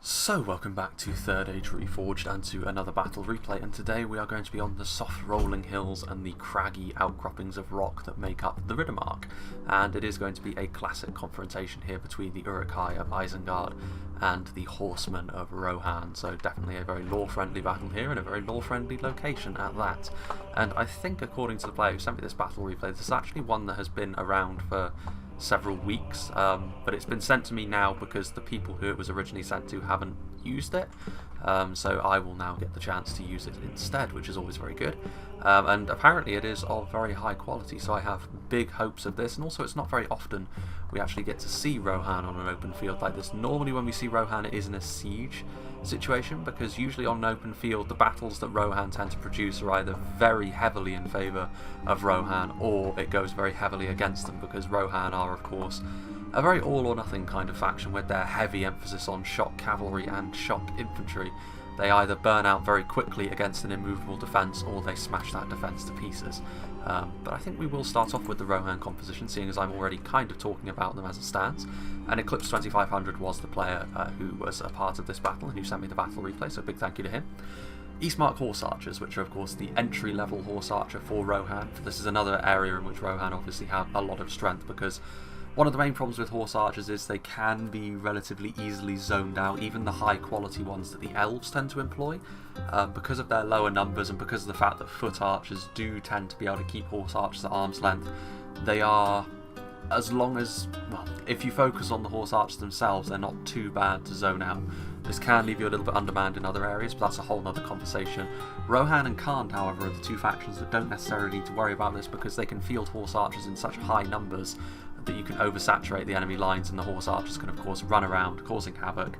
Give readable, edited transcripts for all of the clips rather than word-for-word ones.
So welcome back to Third Age Reforged and to another battle replay, and today we are going to be on the soft rolling hills and the craggy outcroppings of rock that make up the RIDDERMARK, and it is going to be a classic confrontation here between the Uruk-hai of Isengard and the horsemen of Rohan, so definitely a very lore-friendly battle here and a very lore-friendly location at that. And I think, according to the player who sent me this battle replay, this is actually one that has been around for several weeks, but it's been sent to me now because the people who it was originally sent to haven't used it, so I will now get the chance to use it instead, which is always very good. And apparently it is of very high quality, so I have big hopes of this. And also, it's not very often we actually get to see Rohan on an open field like this. Normally when we see Rohan, it is in a siege situation, because usually on an open field the battles that Rohan tend to produce are either very heavily in favour of Rohan, or it goes very heavily against them, because Rohan are, of course, a very all or nothing kind of faction with their heavy emphasis on shock cavalry and shock infantry. They either burn out very quickly against an immovable defence, or they smash that defence to pieces. But I think we will start off with the Rohan composition, seeing as I'm already kind of talking about them as it stands. And Eclipse 2500 was the player who was a part of this battle and who sent me the battle replay, so big thank you to him. Eastmark Horse Archers, which are of course the entry-level horse archer for Rohan. This is another area in which Rohan obviously have a lot of strength, because one of the main problems with horse archers is they can be relatively easily zoned out, even the high quality ones that the elves tend to employ, because of their lower numbers and because of the fact that foot archers do tend to be able to keep horse archers at arm's length. They are, as long as, well, if you focus on the horse archers themselves, they're not too bad to zone out. This can leave you a little bit undermanned in other areas, but that's a whole other conversation. Rohan and Khand, however, are the two factions that don't necessarily need to worry about this, because they can field horse archers in such high numbers that you can oversaturate the enemy lines, and the horse archers can of course run around causing havoc,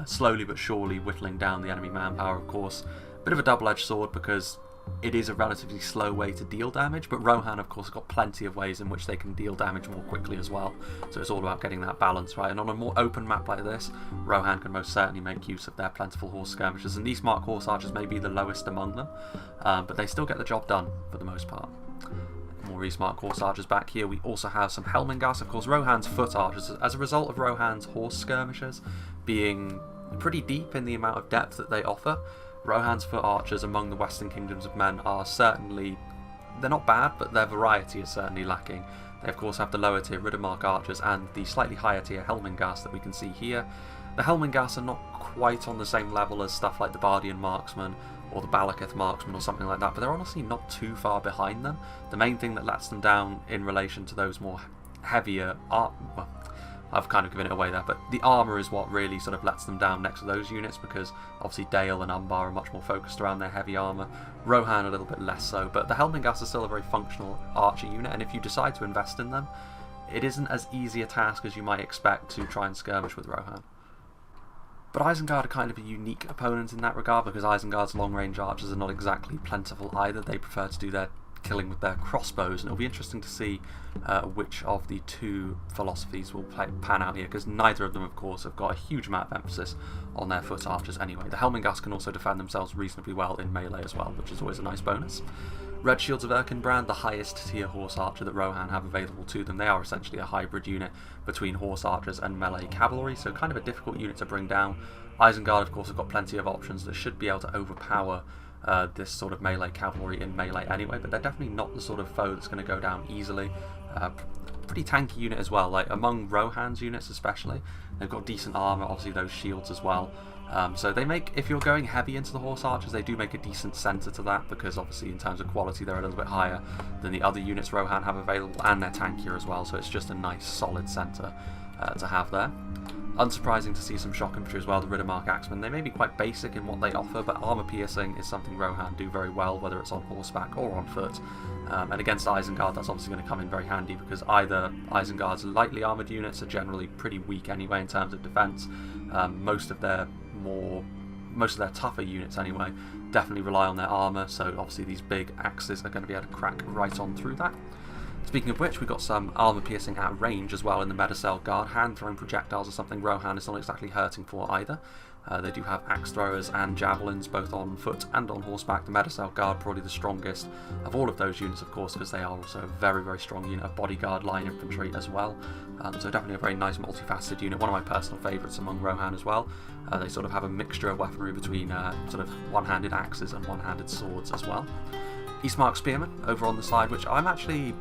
slowly but surely whittling down the enemy manpower. Of course, a bit of a double-edged sword, because it is a relatively slow way to deal damage, but Rohan of course have got plenty of ways in which they can deal damage more quickly as well, so it's all about getting that balance right. And on a more open map like this, Rohan can most certainly make use of their plentiful horse skirmishers, and these Eastmark horse archers may be the lowest among them, but they still get the job done for the most part. More Eastmark horse archers back here. We also have some Helmingars, of course Rohan's foot archers, as a result of Rohan's horse skirmishers being pretty deep in the amount of depth that they offer. Rohan's foot archers among the Western Kingdoms of Men are certainly, they're not bad, but their variety is certainly lacking. They of course have the lower tier RIDDERMARK archers and the slightly higher tier Helmingars that we can see here. The Helmingars are not quite on the same level as stuff like the Bardian Marksman or the Balakith Marksman or something like that, but they're honestly not too far behind them. The main thing that lets them down in relation to those more heavier well, I've kind of given it away there, but the armour is what really sort of lets them down next to those units, because obviously Dale and Umbar are much more focused around their heavy armour, Rohan a little bit less so, but the Helmingars are still a very functional archer unit, and if you decide to invest in them, it isn't as easy a task as you might expect to try and skirmish with Rohan. But Isengard are kind of a unique opponent in that regard, because Isengard's long-range archers are not exactly plentiful either. They prefer to do their killing with their crossbows, and it'll be interesting to see which of the two philosophies will pan out here, because neither of them of course have got a huge amount of emphasis on their foot archers anyway. The Helmingars can also defend themselves reasonably well in melee as well, which is always a nice bonus. Red Shields of Erkenbrand, the highest tier horse archer that Rohan have available to them. They are essentially a hybrid unit between horse archers and melee cavalry, so kind of a difficult unit to bring down. Isengard of course have got plenty of options that should be able to overpower this sort of melee cavalry in melee anyway, but they're definitely not the sort of foe that's going to go down easily. Pretty tanky unit as well, like among Rohan's units especially. They've got decent armour, obviously those shields as well. So they make, if you're going heavy into the horse archers, they do make a decent centre to that, because obviously in terms of quality they're a little bit higher than the other units Rohan have available, and they're tankier as well, so it's just a nice solid centre to have there. Unsurprising to see some shock infantry as well, the RIDDERMARK Axemen. They may be quite basic in what they offer, but armour piercing is something Rohan do very well, whether it's on horseback or on foot. And against Isengard, that's obviously going to come in very handy, because either Isengard's lightly armoured units are generally pretty weak anyway in terms of defence. Most of their tougher units anyway definitely rely on their armour, so obviously these big axes are going to be able to crack right on through that. Speaking of which, we got some armor piercing at range as well in the Medicell Guard. Hand thrown projectiles are something Rohan is not exactly hurting for either. They do have axe throwers and javelins both on foot and on horseback. The Medicell Guard probably the strongest of all of those units, of course, because they are also a very, very strong unit of bodyguard line infantry as well. So definitely a very nice multifaceted unit, one of my personal favourites among Rohan as well. They sort of have a mixture of weaponry between sort of one-handed axes and one-handed swords as well. ISENGARD Spearmen over on the side, which I'm actually,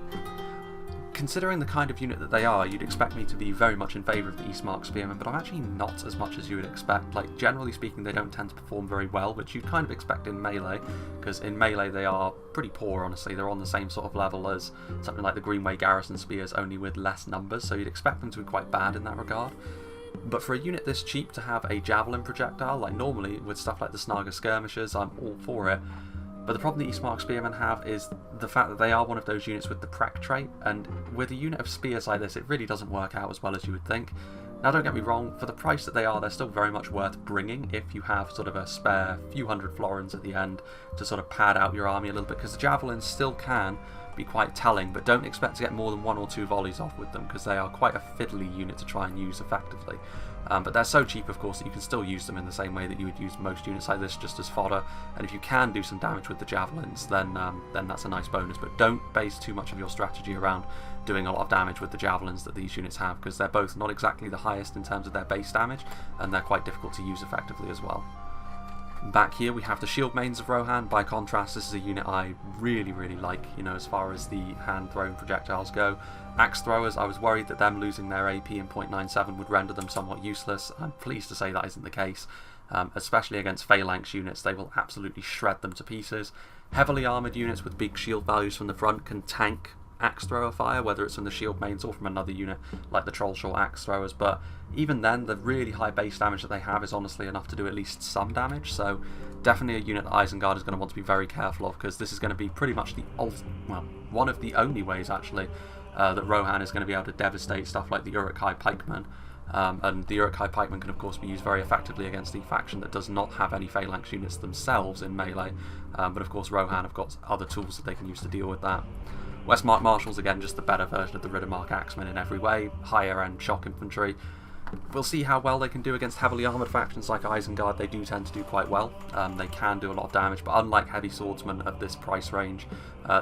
considering the kind of unit that they are, you'd expect me to be very much in favour of the ISENGARD Spearmen, but I'm actually not as much as you would expect. Like, generally speaking, they don't tend to perform very well, which you'd kind of expect in melee, because in melee they are pretty poor, honestly. They're on the same sort of level as something like the Greenway Garrison Spears, only with less numbers, so you'd expect them to be quite bad in that regard. But for a unit this cheap to have a javelin projectile, like normally with stuff like the Snaga Skirmishers, I'm all for it. But the problem the ISENGARD Spearmen have is the fact that they are one of those units with the Prec trait, and with a unit of spears like this, it really doesn't work out as well as you would think. Now, don't get me wrong, for the price that they are, they're still very much worth bringing if you have sort of a spare few hundred florins at the end to sort of pad out your army a little bit, because the javelins still can be quite telling, but don't expect to get more than 1 or 2 volleys off with them, because they are quite a fiddly unit to try and use effectively. But they're so cheap, of course, that you can still use them in the same way that you would use most units like this, just as fodder. And if you can do some damage with the javelins, then that's a nice bonus. But don't base too much of your strategy around doing a lot of damage with the javelins that these units have, because they're both not exactly the highest in terms of their base damage, and they're quite difficult to use effectively as well. Back here we have the Shield Maidens of Rohan. By contrast, this is a unit I really, really like, you know, as far as the hand-thrown projectiles go. Axe Throwers, I was worried that them losing their AP in 0.97 would render them somewhat useless. I'm pleased to say that isn't the case. Especially against phalanx units, they will absolutely shred them to pieces. Heavily armoured units with big shield values from the front can tank axe thrower fire, whether it's from the Shield Maidens or from another unit like the Trollshaw axe throwers, but even then the really high base damage that they have is honestly enough to do at least some damage, so definitely a unit that Isengard is going to want to be very careful of, because this is going to be pretty much the one of the only ways actually that Rohan is going to be able to devastate stuff like the Uruk-hai pikemen. And the Uruk-hai pikemen can of course be used very effectively against the faction that does not have any phalanx units themselves in melee, but of course Rohan have got other tools that they can use to deal with that. Westmark Marshals, again, just the better version of the RIDDERMARK Axemen in every way, higher end shock infantry. We'll see how well they can do against heavily armoured factions like Isengard. They do tend to do quite well. They can do a lot of damage, but unlike heavy swordsmen of this price range,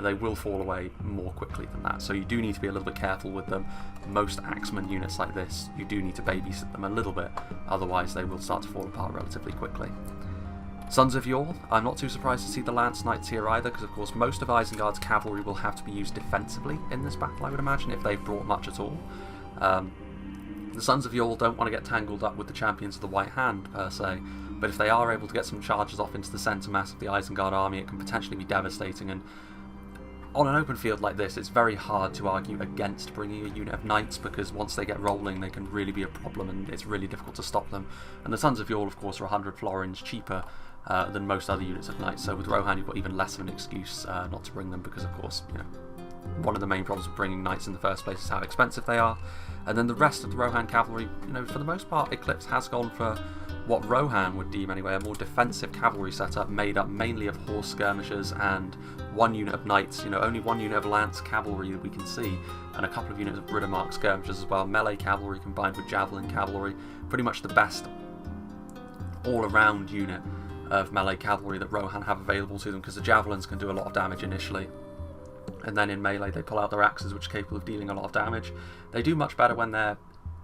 they will fall away more quickly than that. So you do need to be a little bit careful with them. Most Axeman units like this, you do need to babysit them a little bit, otherwise they will start to fall apart relatively quickly. Sons of Yore, I'm not too surprised to see the Lance Knights here either, because of course most of Isengard's cavalry will have to be used defensively in this battle, I would imagine, if they've brought much at all. The Sons of Yore don't want to get tangled up with the champions of the White Hand, per se, but if they are able to get some charges off into the centre mass of the Isengard army, it can potentially be devastating, and on an open field like this, it's very hard to argue against bringing a unit of knights, because once they get rolling, they can really be a problem, and it's really difficult to stop them. And the Sons of Yore, of course, are 100 florins cheaper than most other units of knights, so with Rohan you've got even less of an excuse not to bring them, because of course, you know, one of the main problems with bringing knights in the first place is how expensive they are. And then the rest of the Rohan cavalry, you know, for the most part, Eclipse has gone for what Rohan would deem anyway, a more defensive cavalry setup made up mainly of horse skirmishers and 1 unit of knights, you know, only 1 unit of lance cavalry that we can see, and a couple of units of RIDDERMARK skirmishers as well, melee cavalry combined with javelin cavalry, pretty much the best all-around unit of melee cavalry that Rohan have available to them, because the javelins can do a lot of damage initially, and then in melee they pull out their axes, which are capable of dealing a lot of damage. They do much better when they're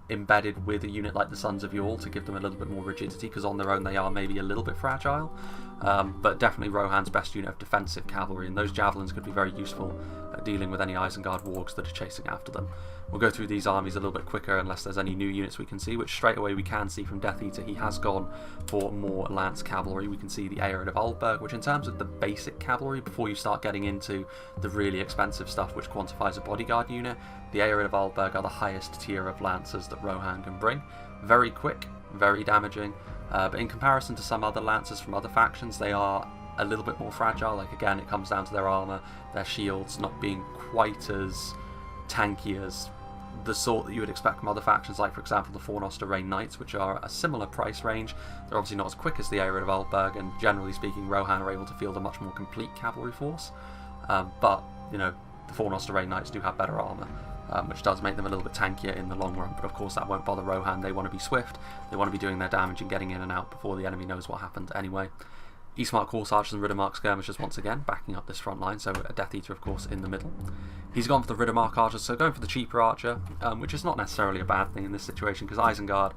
embedded with a unit like the Sons of Yore to give them a little bit more rigidity, because on their own they are maybe a little bit fragile, but definitely Rohan's best unit of defensive cavalry, and those javelins could be very useful at dealing with any Isengard wargs that are chasing after them. We'll go through these armies a little bit quicker unless there's any new units we can see, which straight away we can see from Death Eater. He has gone for more lance cavalry. We can see the Aerid of Aldberg, which in terms of the basic cavalry, before you start getting into the really expensive stuff which quantifies a bodyguard unit, the Aerid of Aldberg are the highest tier of lancers that Rohan can bring. Very quick, very damaging, but in comparison to some other lancers from other factions, they are a little bit more fragile. Like, again, it comes down to their armour, their shields not being quite as tanky as the sort that you would expect from other factions, like for example the Fornoster Rain Knights, which are a similar price range. They're obviously not as quick as the Aerid of Aldberg, and generally speaking Rohan are able to field a much more complete cavalry force, but you know, the 4 Nosterrain Knights do have better armour, which does make them a little bit tankier in the long run, but of course that won't bother Rohan. They want to be swift, they want to be doing their damage and getting in and out before the enemy knows what happened anyway. Eastmark Horse Archers and Riddermark Skirmishers once again backing up this front line, so a Death Eater of course in the middle. He's gone for the Riddermark Archers, so going for the cheaper archer, which is not necessarily a bad thing in this situation, because Isengard,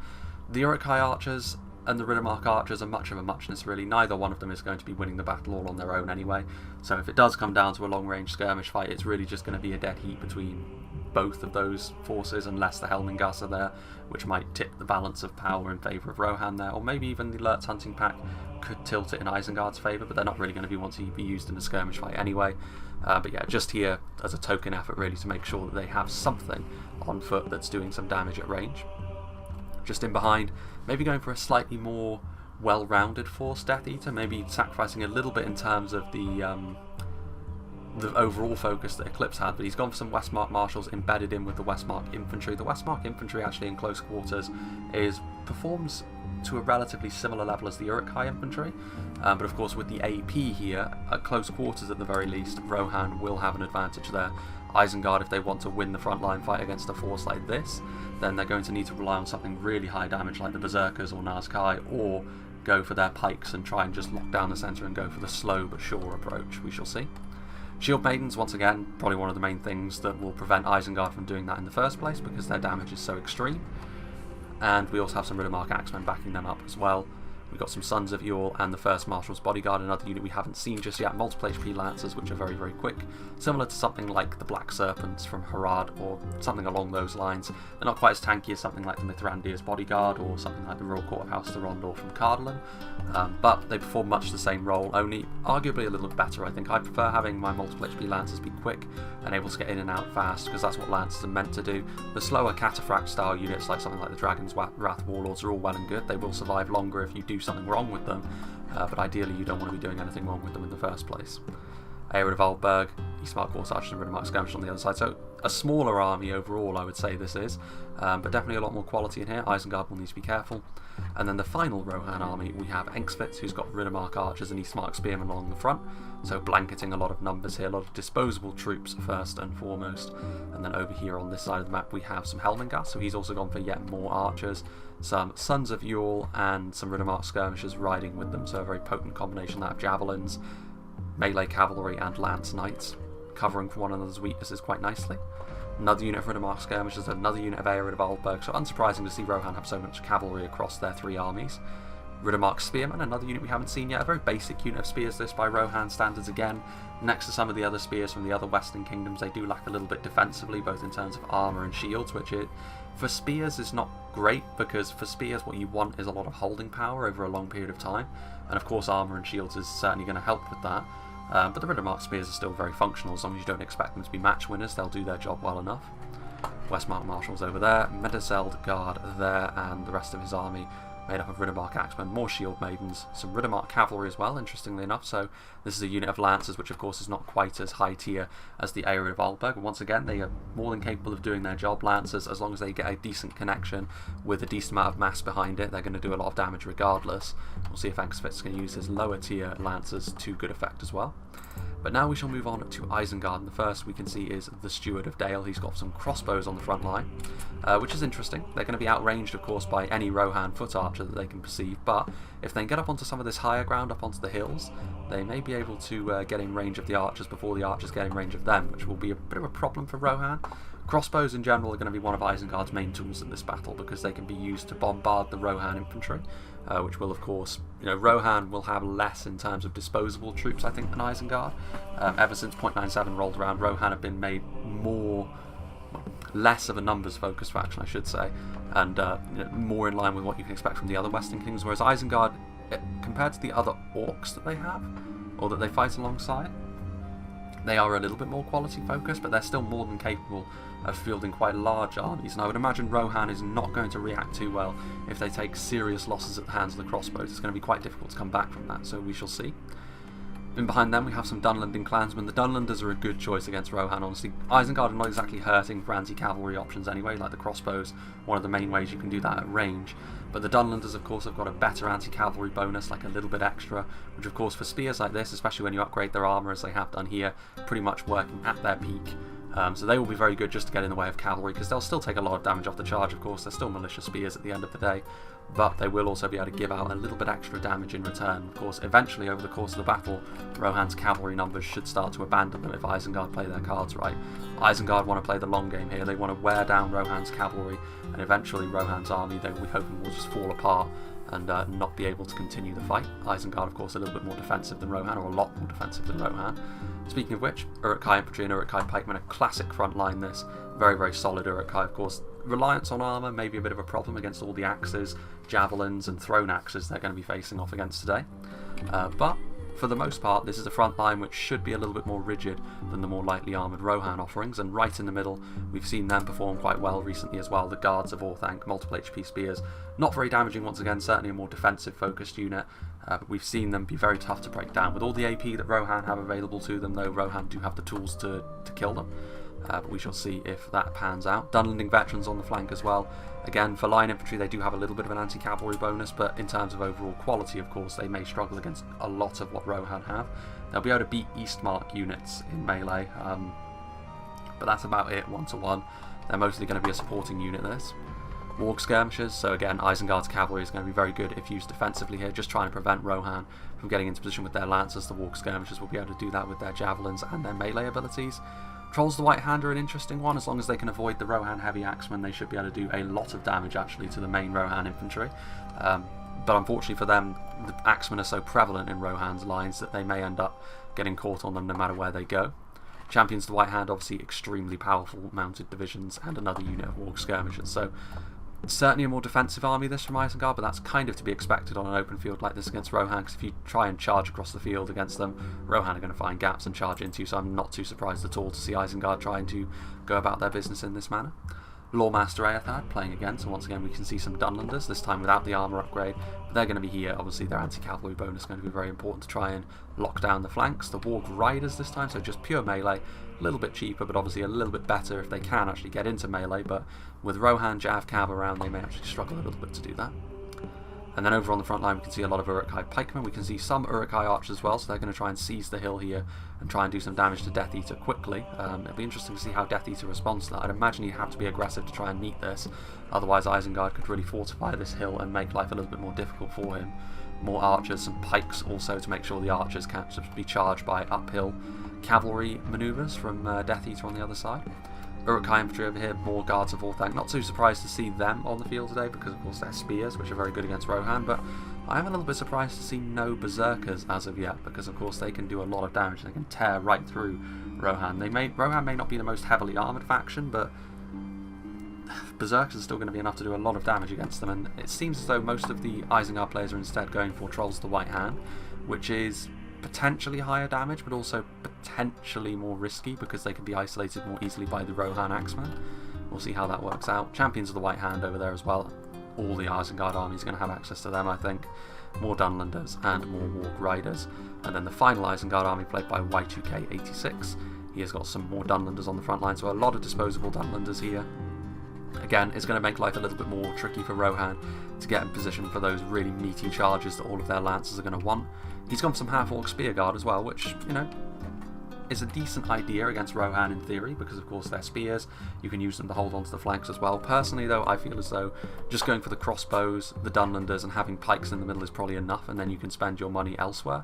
the Uruk-hai Archers and the Riddermark Archers are much of a muchness really. Neither one of them is going to be winning the battle all on their own anyway, so if it does come down to a long range skirmish fight, it's really just going to be a dead heat between both of those forces, unless the Helmingars are there, which might tip the balance of power in favour of Rohan there, or maybe even the Lurtz Hunting Pack could tilt it in Isengard's favour, but they're not really going to be wanting to be used in a skirmish fight anyway. But yeah, just here as a token effort really to make sure that they have something on foot that's doing some damage at range. Just in behind, maybe going for a slightly more well-rounded force Death Eater, maybe sacrificing a little bit in terms of the overall focus that Eclipse had, but he's gone for some Westmark Marshals embedded in with the Westmark Infantry. The Westmark Infantry actually in close quarters performs to a relatively similar level as the Uruk-hai Infantry, but of course with the AP here, at close quarters at the very least, Rohan will have an advantage there. Isengard, if they want to win the frontline fight against a force like this, then they're going to need to rely on something really high damage like the Berserkers or Nazkai, or go for their pikes and try and just lock down the centre and go for the slow but sure approach. We shall see. Shield Maidens, once again, probably one of the main things that will prevent Isengard from doing that in the first place, because their damage is so extreme. And we also have some Riddermark Axemen backing them up as well. We've got some Sons of Yule and the 1st Marshal's Bodyguard, another unit we haven't seen just yet, multiple HP Lancers, which are very, very quick, similar to something like the Black Serpents from Harad, or something along those lines. They're not quite as tanky as something like the Mithrandir's Bodyguard, or something like the Royal Court of House Thorondor from Cardalin, but they perform much the same role, only arguably a little bit better, I think. I prefer having my multiple HP Lancers be quick and able to get in and out fast, because that's what Lancers are meant to do. The slower Cataphract style units, like something like the Dragon's Wrath Warlords, are all well and good. They will survive longer if you do something wrong with them, but ideally you don't want to be doing anything wrong with them in the first place. Arid of Aldberg, Eastmark Horse Archers and Riddermark Skirmishers on the other side, so a smaller army overall I would say this is, but definitely a lot more quality in here. Isengard will need to be careful. And then the final Rohan army, we have Engsvitz, who's got Riddermark Archers and Eastmark Spearmen along the front, so blanketing a lot of numbers here, a lot of disposable troops first and foremost. And then over here on this side of the map we have some Helmingars, so he's also gone for yet more archers, some Sons of Yule and some Riddermark Skirmishers riding with them, so a very potent combination that of javelins, melee cavalry and lance knights, covering for one another's weaknesses quite nicely. Another unit of Riddermark Skirmishers, another unit of Arid of Aldberg, so unsurprising to see Rohan have so much cavalry across their 3 armies. Riddermark Spearmen, another unit we haven't seen yet, a very basic unit of spears this by Rohan standards again. Next to some of the other spears from the other western kingdoms, they do lack a little bit defensively, both in terms of armour and shields, which for spears is not great, because for spears what you want is a lot of holding power over a long period of time, and of course armour and shields is certainly going to help with that. But the Riddermark Spears are still very functional, as long as you don't expect them to be match winners, they'll do their job well enough. Westmark Marshals over there, Medeseld Guard there, and the rest of his army made up of Riddermark Axemen, more Shield Maidens, some Riddermark Cavalry as well, interestingly enough, so this is a unit of Lancers, which of course is not quite as high tier as the Arid of Aldberg, and once again they are more than capable of doing their job. Lancers, as long as they get a decent connection with a decent amount of mass behind it, they're going to do a lot of damage regardless. We'll see if Engsvitz can use his lower tier Lancers to good effect as well. But now we shall move on to Isengard, and the first we can see is the Steward of Dale. He's got some crossbows on the front line, which is interesting. They're going to be outranged, of course, by any Rohan foot archer that they can perceive, but if they can get up onto some of this higher ground, up onto the hills, they may be able to get in range of the archers before the archers get in range of them, which will be a bit of a problem for Rohan. Crossbows in general are going to be one of Isengard's main tools in this battle, because they can be used to bombard the Rohan infantry, which will, of course, Rohan will have less in terms of disposable troops, I think, than Isengard. Ever since .97 rolled around, Rohan have been made less of a numbers-focused faction, I should say, and more in line with what you can expect from the other Western Kings, whereas Isengard, compared to the other orcs that they have, or that they fight alongside, they are a little bit more quality-focused, but they're still more than capable of fielding quite large armies, and I would imagine Rohan is not going to react too well if they take serious losses at the hands of the crossbows. It's going to be quite difficult to come back from that, so we shall see. In behind them we have some Dunlending clansmen. The Dunlenders are a good choice against Rohan, honestly. Isengard are not exactly hurting for anti-cavalry options anyway, like the crossbows, one of the main ways you can do that at range. But the Dunlenders of course have got a better anti-cavalry bonus, like a little bit extra, which of course for spears like this, especially when you upgrade their armour as they have done here, pretty much working at their peak. So they will be very good just to get in the way of cavalry, because they'll still take a lot of damage off the charge, of course. They're still militia spears at the end of the day, but they will also be able to give out a little bit extra damage in return. Of course, eventually over the course of the battle, Rohan's cavalry numbers should start to abandon them if Isengard play their cards right. Isengard want to play the long game here. They want to wear down Rohan's cavalry, and eventually Rohan's army, they will be hoping, will just fall apart and not be able to continue the fight. Isengard, of course, a little bit more defensive than Rohan, or a lot more defensive than Rohan. Speaking of which, Uruk-hai infantry and Uruk-hai pikemen, a classic front line this. Very, very solid Uruk-hai, of course. Reliance on armour may be a bit of a problem against all the axes, javelins and thrown axes they're going to be facing off against today. But for the most part, this is a front line which should be a little bit more rigid than the more lightly armoured Rohan offerings, and right in the middle we've seen them perform quite well recently as well. The Guards of Orthanc, multiple HP spears, not very damaging once again, certainly a more defensive focused unit, but we've seen them be very tough to break down. With all the AP that Rohan have available to them, though, Rohan do have the tools to kill them. But we shall see if that pans out. Dunlending veterans on the flank as well. Again, for line infantry they do have a little bit of an anti-cavalry bonus, but in terms of overall quality, of course, they may struggle against a lot of what Rohan have. They'll be able to beat Eastmark units in melee, but that's about it, 1-to-1. They're mostly going to be a supporting unit this. Warg skirmishers, so again, Isengard's cavalry is going to be very good if used defensively here, just trying to prevent Rohan from getting into position with their lancers. The Warg skirmishers will be able to do that with their javelins and their melee abilities. Trolls the White Hand are an interesting one. As long as they can avoid the Rohan heavy axemen, they should be able to do a lot of damage actually to the main Rohan infantry. But unfortunately for them, the axemen are so prevalent in Rohan's lines that they may end up getting caught on them no matter where they go. Champions of the White Hand, obviously extremely powerful mounted divisions and another unit of Warg skirmishers. So certainly a more defensive army this from Isengard, but that's kind of to be expected on an open field like this against Rohan, because if you try and charge across the field against them, Rohan are going to find gaps and charge into you, so I'm not too surprised at all to see Isengard trying to go about their business in this manner. Lawmaster Eothad playing again, so once again we can see some Dunlenders, this time without the armour upgrade, but they're going to be here. Obviously their anti-cavalry bonus is going to be very important to try and lock down the flanks. The Warg Riders this time, so just pure melee, a little bit cheaper, but obviously a little bit better if they can actually get into melee, but with Rohan, Jav, Cav around, they may actually struggle a little bit to do that. And then over on the front line we can see a lot of Uruk-hai pikemen, we can see some Uruk-hai archers as well, so they're going to try and seize the hill here and try and do some damage to Death Eater quickly. It'll be interesting to see how Death Eater responds to that. I'd imagine he'd have to be aggressive to try and meet this, otherwise Isengard could really fortify this hill and make life a little bit more difficult for him. More archers, some pikes also to make sure the archers can't be charged by uphill cavalry manoeuvres from Death Eater on the other side. Uruk-hai infantry over here, more Guards of Orthanc. Not too surprised to see them on the field today because of course they're spears, which are very good against Rohan, but I am a little bit surprised to see no Berserkers as of yet, because of course they can do a lot of damage. They can tear right through Rohan. Rohan may not be the most heavily armoured faction, but Berserkers are still going to be enough to do a lot of damage against them, and it seems as though most of the Isengard players are instead going for Trolls of the White Hand, which is potentially higher damage, but also potentially more risky because they can be isolated more easily by the Rohan axemen. We'll see how that works out. Champions of the White Hand over there as well. All the Isengard army is going to have access to them, I think. More Dunlenders and more Warg Riders. And then the final Isengard army played by Y2K86. He has got some more Dunlenders on the front line, so a lot of disposable Dunlenders here. Again, it's going to make life a little bit more tricky for Rohan to get in position for those really meaty charges that all of their lancers are going to want. He's gone for some half-orc spear guard as well, which, you know, is a decent idea against Rohan in theory, because of course they're spears, you can use them to hold onto the flanks as well. Personally though, I feel as though just going for the crossbows, the Dunlenders and having pikes in the middle is probably enough, and then you can spend your money elsewhere.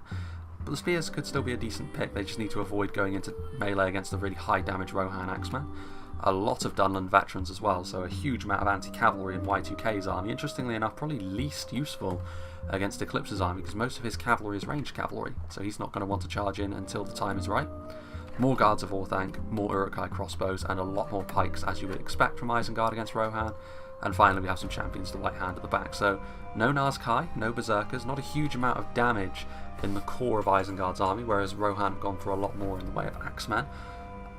But the spears could still be a decent pick, they just need to avoid going into melee against the really high damage Rohan axemen. A lot of Dunland veterans as well, so a huge amount of anti-cavalry in Y2K's army. Interestingly enough, probably least useful against Eclipse's army, because most of his cavalry is ranged cavalry, so he's not going to want to charge in until the time is right. More Guards of Orthanc, more Uruk-hai crossbows, and a lot more pikes, as you would expect from Isengard against Rohan. And finally we have some Champions of the White Hand at the back, so no Nazkai, no Berserkers, not a huge amount of damage in the core of Isengard's army, whereas Rohan have gone for a lot more in the way of axemen.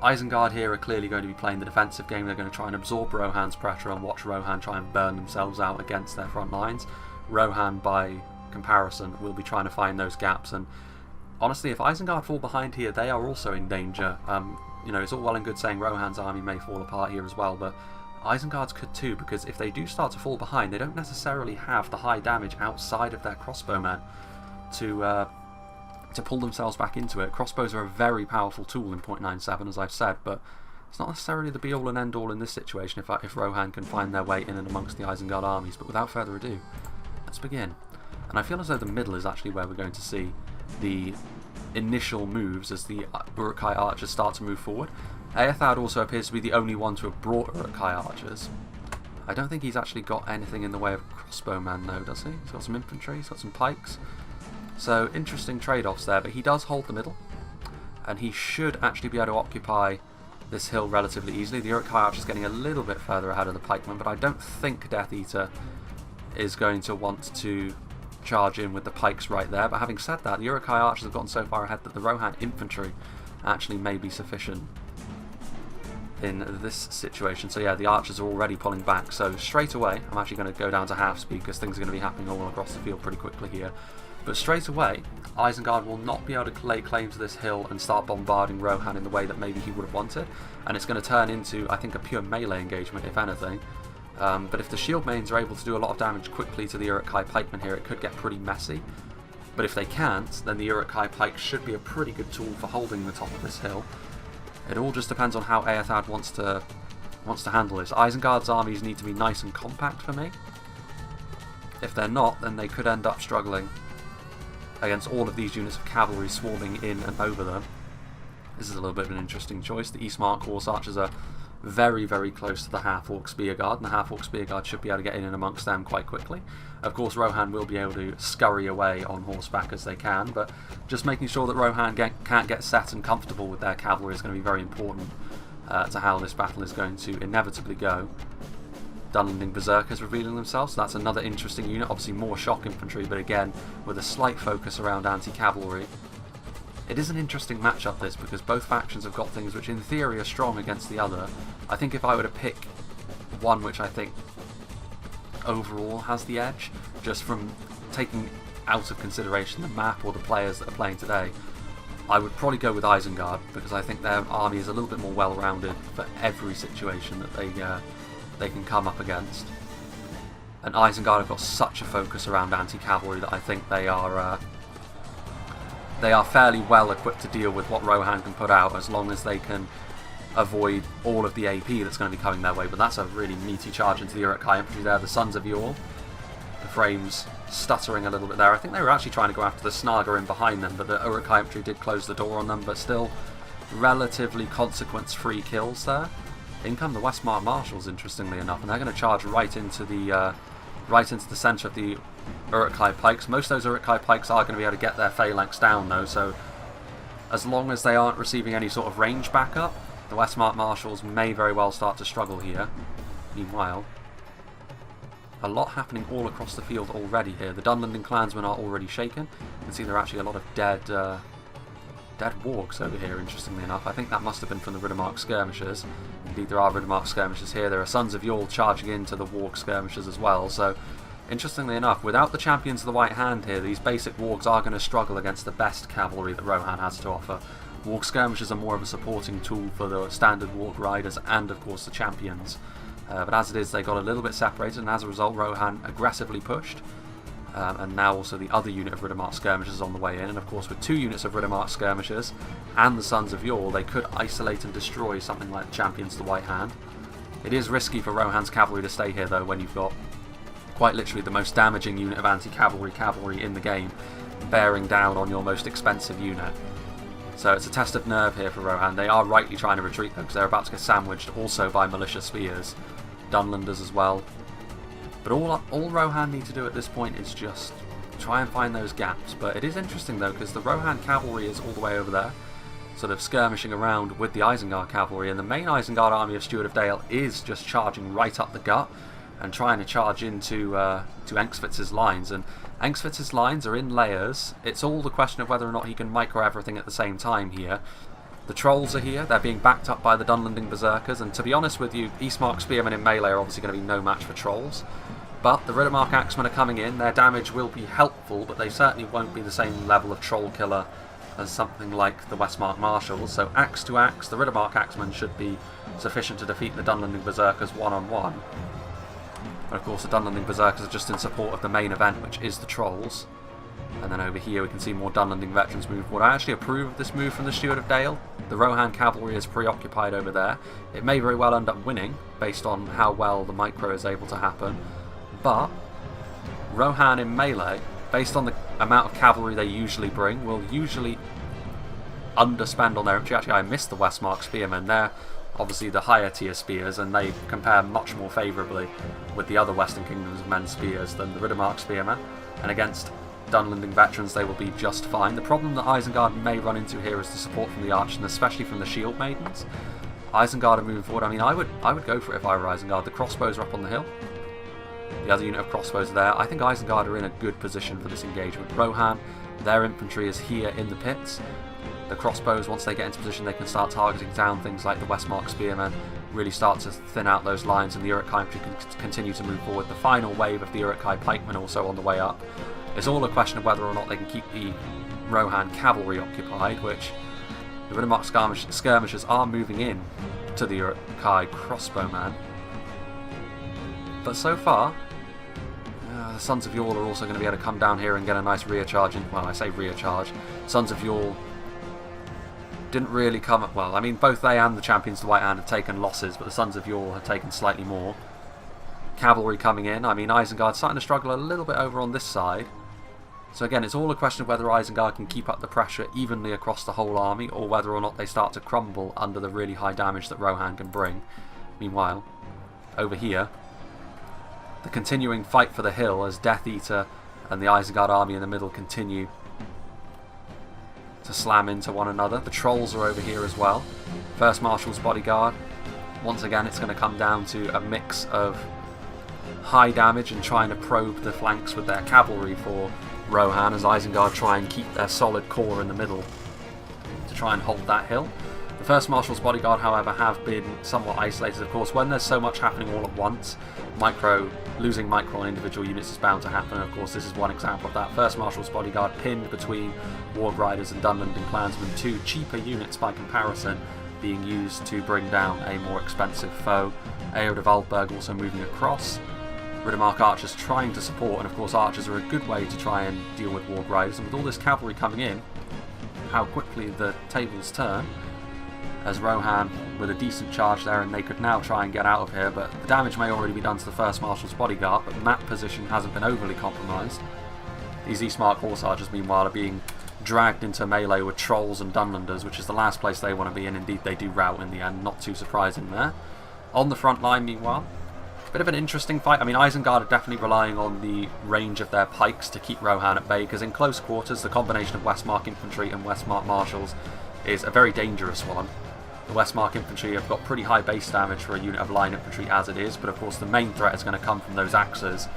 Isengard here are clearly going to be playing the defensive game. They're going to try and absorb Rohan's pressure and watch Rohan try and burn themselves out against their front lines. Rohan, by comparison, will be trying to find those gaps, and honestly, if Isengard fall behind here, they are also in danger. You know, it's all well and good saying Rohan's army may fall apart here as well, but Isengard's could too, because if they do start to fall behind, they don't necessarily have the high damage outside of their crossbowmen to pull themselves back into it. Crossbows are a very powerful tool in 0.97, as I've said, but it's not necessarily the be-all and end-all in this situation if Rohan can find their way in and amongst the Isengard armies. But without further ado, let's begin. And I feel as though the middle is actually where we're going to see the initial moves as the Uruk-hai archers start to move forward. Eothad also appears to be the only one to have brought Uruk-hai archers. I don't think he's actually got anything in the way of crossbowmen though, does he? He's got some infantry, he's got some pikes. So interesting trade-offs there, but he does hold the middle, and he should actually be able to occupy this hill relatively easily. The Uruk-hai archer is getting a little bit further ahead of the pikemen, but I don't think Death Eater is going to want to charge in with the pikes right there. But having said that, the Uruk-hai archers have gotten so far ahead that the Rohan infantry actually may be sufficient in this situation. So yeah, the archers are already pulling back. So straight away, I'm actually going to go down to half speed because things are going to be happening all across the field pretty quickly here. But straight away, Isengard will not be able to lay claim to this hill and start bombarding Rohan in the way that maybe he would have wanted. And it's going to turn into, I think, a pure melee engagement, if anything. But if the shield mains are able to do a lot of damage quickly to the Uruk-hai pikemen here, it could get pretty messy. But if they can't, then the Uruk-hai pikes should be a pretty good tool for holding the top of this hill. It all just depends on how Eothad wants to handle this. Isengard's armies need to be nice and compact for me. If they're not, then they could end up struggling against all of these units of cavalry swarming in and over them. This is a little bit of an interesting choice. The Eastmark Horse Archers are very, very close to the Half-Orc Spearguard, and the Half-Orc Spearguard should be able to get in and amongst them quite quickly. Of course, Rohan will be able to scurry away on horseback as they can, but just making sure that Rohan can't get set and comfortable with their cavalry is going to be very important to how this battle is going to inevitably go. Dunlending Berserkers revealing themselves, so that's another interesting unit. Obviously more shock infantry, but again with a slight focus around anti-cavalry. It is an interesting matchup this, because both factions have got things which in theory are strong against the other. I think if I were to pick one which I think overall has the edge, just from taking out of consideration the map or the players that are playing today, I would probably go with Isengard, because I think their army is a little bit more well-rounded for every situation that they can come up against. And Isengard have got such a focus around anti-cavalry that I think they are fairly well equipped to deal with what Rohan can put out, as long as they can avoid all of the AP that's going to be coming their way. But that's a really meaty charge into the Uruk-hai infantry there. The Sons of Yore, the frames stuttering a little bit there. I think they were actually trying to go after the Snaga in behind them, but the Uruk-hai infantry did close the door on them, but still relatively consequence-free kills there. In come the Westmark Marshals, interestingly enough, and they're going to charge right into the centre of the Uruk-hai pikes. Most of those Uruk-hai pikes are going to be able to get their phalanx down though, so as long as they aren't receiving any sort of range backup, the Westmark Marshals may very well start to struggle here. Meanwhile, a lot happening all across the field already here. The Dunlending clansmen are already shaken. You can see there are actually a lot of dead wargs over here, interestingly enough. I think that must have been from the RIDDERMARK skirmishers. Indeed, there are RIDDERMARK skirmishers here. There are Sons of Yore charging into the warg skirmishers as well. So, interestingly enough, without the champions of the White Hand here, these basic wargs are going to struggle against the best cavalry that Rohan has to offer. Warg skirmishers are more of a supporting tool for the standard warg riders and, of course, the champions. But as it is, they got a little bit separated, and as a result, Rohan aggressively pushed. And now also the other unit of RIDDERMARK skirmishers is on the way in, and of course with two units of RIDDERMARK skirmishers and the Sons of Yore, they could isolate and destroy something like the champions of the White Hand. It is risky for Rohan's cavalry to stay here though, when you've got quite literally the most damaging unit of anti-cavalry cavalry in the game bearing down on your most expensive unit. So it's a test of nerve here for Rohan. They are rightly trying to retreat though, because they're about to get sandwiched also by militia spears, Dunlenders as well. But all Rohan need to do at this point is just try and find those gaps. But it is interesting though, because the Rohan cavalry is all the way over there, sort of skirmishing around with the Isengard cavalry, and the main Isengard army of Steward of Dale is just charging right up the gut and trying to charge into to Engsvitz's lines. And Engsvitz's lines are in layers. It's all the question of whether or not he can micro everything at the same time here. The trolls are here, they're being backed up by the Dunlending Berserkers, and to be honest with you, Eastmark Spearmen in melee are obviously going to be no match for trolls. But the RIDDERMARK Axemen are coming in, their damage will be helpful, but they certainly won't be the same level of troll killer as something like the Westmark Marshals. So axe to axe, the Riddermark Axemen should be sufficient to defeat the Dunlanding Berserkers one-on-one. But of course the Dunlanding Berserkers are just in support of the main event, which is the Trolls. And then over here we can see more Dunlanding veterans move forward. I actually approve of this move from the Steward of Dale. The Rohan cavalry is preoccupied over there. It may very well end up winning, based on how well the micro is able to happen. But Rohan in melee, based on the amount of cavalry they usually bring, will usually underspend on their infantry. Actually, I missed the Westmark Spearmen. They're obviously the higher tier spears, and they compare much more favourably with the other Western Kingdoms of Men spears than the Riddermark Spearmen. And against Dunlanding veterans they will be just fine. The problem that Isengard may run into here is the support from the Archers, and especially from the Shield Maidens. Isengard are moving forward. I mean, I would go for it if I were Isengard. The crossbows are up on the hill. The other unit of crossbows are there. I think Isengard are in a good position for this engagement. Rohan, their infantry is here in the pits. The crossbows, once they get into position, they can start targeting down things like the Westmark Spearmen, really start to thin out those lines, and the Uruk-hai infantry can continue to move forward. The final wave of the Uruk-hai pikemen also on the way up. It's all a question of whether or not they can keep the Rohan cavalry occupied, which the Riddermark skirmishers are moving in to the Uruk-hai crossbowman. But so far, the Sons of Yule are also going to be able to come down here and get a nice rear charge in. Well, I say rear charge. Sons of Yule didn't really come up well. I mean, both they and the Champions of the White Hand have taken losses, but the Sons of Yule have taken slightly more. Cavalry coming in. I mean, Isengard starting to struggle a little bit over on this side. So again, it's all a question of whether Isengard can keep up the pressure evenly across the whole army, or whether or not they start to crumble under the really high damage that Rohan can bring. Meanwhile, over here, the continuing fight for the hill as Death Eater and the Isengard army in the middle continue to slam into one another. The Trolls are over here as well. First Marshal's Bodyguard. Once again, it's going to come down to a mix of high damage and trying to probe the flanks with their cavalry for Rohan, as Isengard try and keep their solid core in the middle to try and hold that hill. The First Marshal's Bodyguard, however, have been somewhat isolated. Of course, when there's so much happening all at once, losing micro on individual units is bound to happen. And of course, this is one example of that. First Marshal's Bodyguard pinned between Warg Riders and Dunlanding Clansmen, two cheaper units by comparison, being used to bring down a more expensive foe. Aod of Aldberg also moving across. Riddermark Archers trying to support, and of course Archers are a good way to try and deal with Warg Riders, and with all this cavalry coming in, how quickly the tables turn, as Rohan with a decent charge there, and they could now try and get out of here, but the damage may already be done to the First Marshal's Bodyguard, but map position hasn't been overly compromised. These Eastmark Horse Archers meanwhile are being dragged into melee with Trolls and Dunlanders, which is the last place they want to be, and indeed they do rout in the end, not too surprising there. On the front line meanwhile, bit of an interesting fight. I mean, Isengard are definitely relying on the range of their pikes to keep Rohan at bay, because in close quarters the combination of Westmark Infantry and Westmark Marshals is a very dangerous one. The Westmark Infantry have got pretty high base damage for a unit of line infantry as it is, but of course the main threat is going to come from those axes.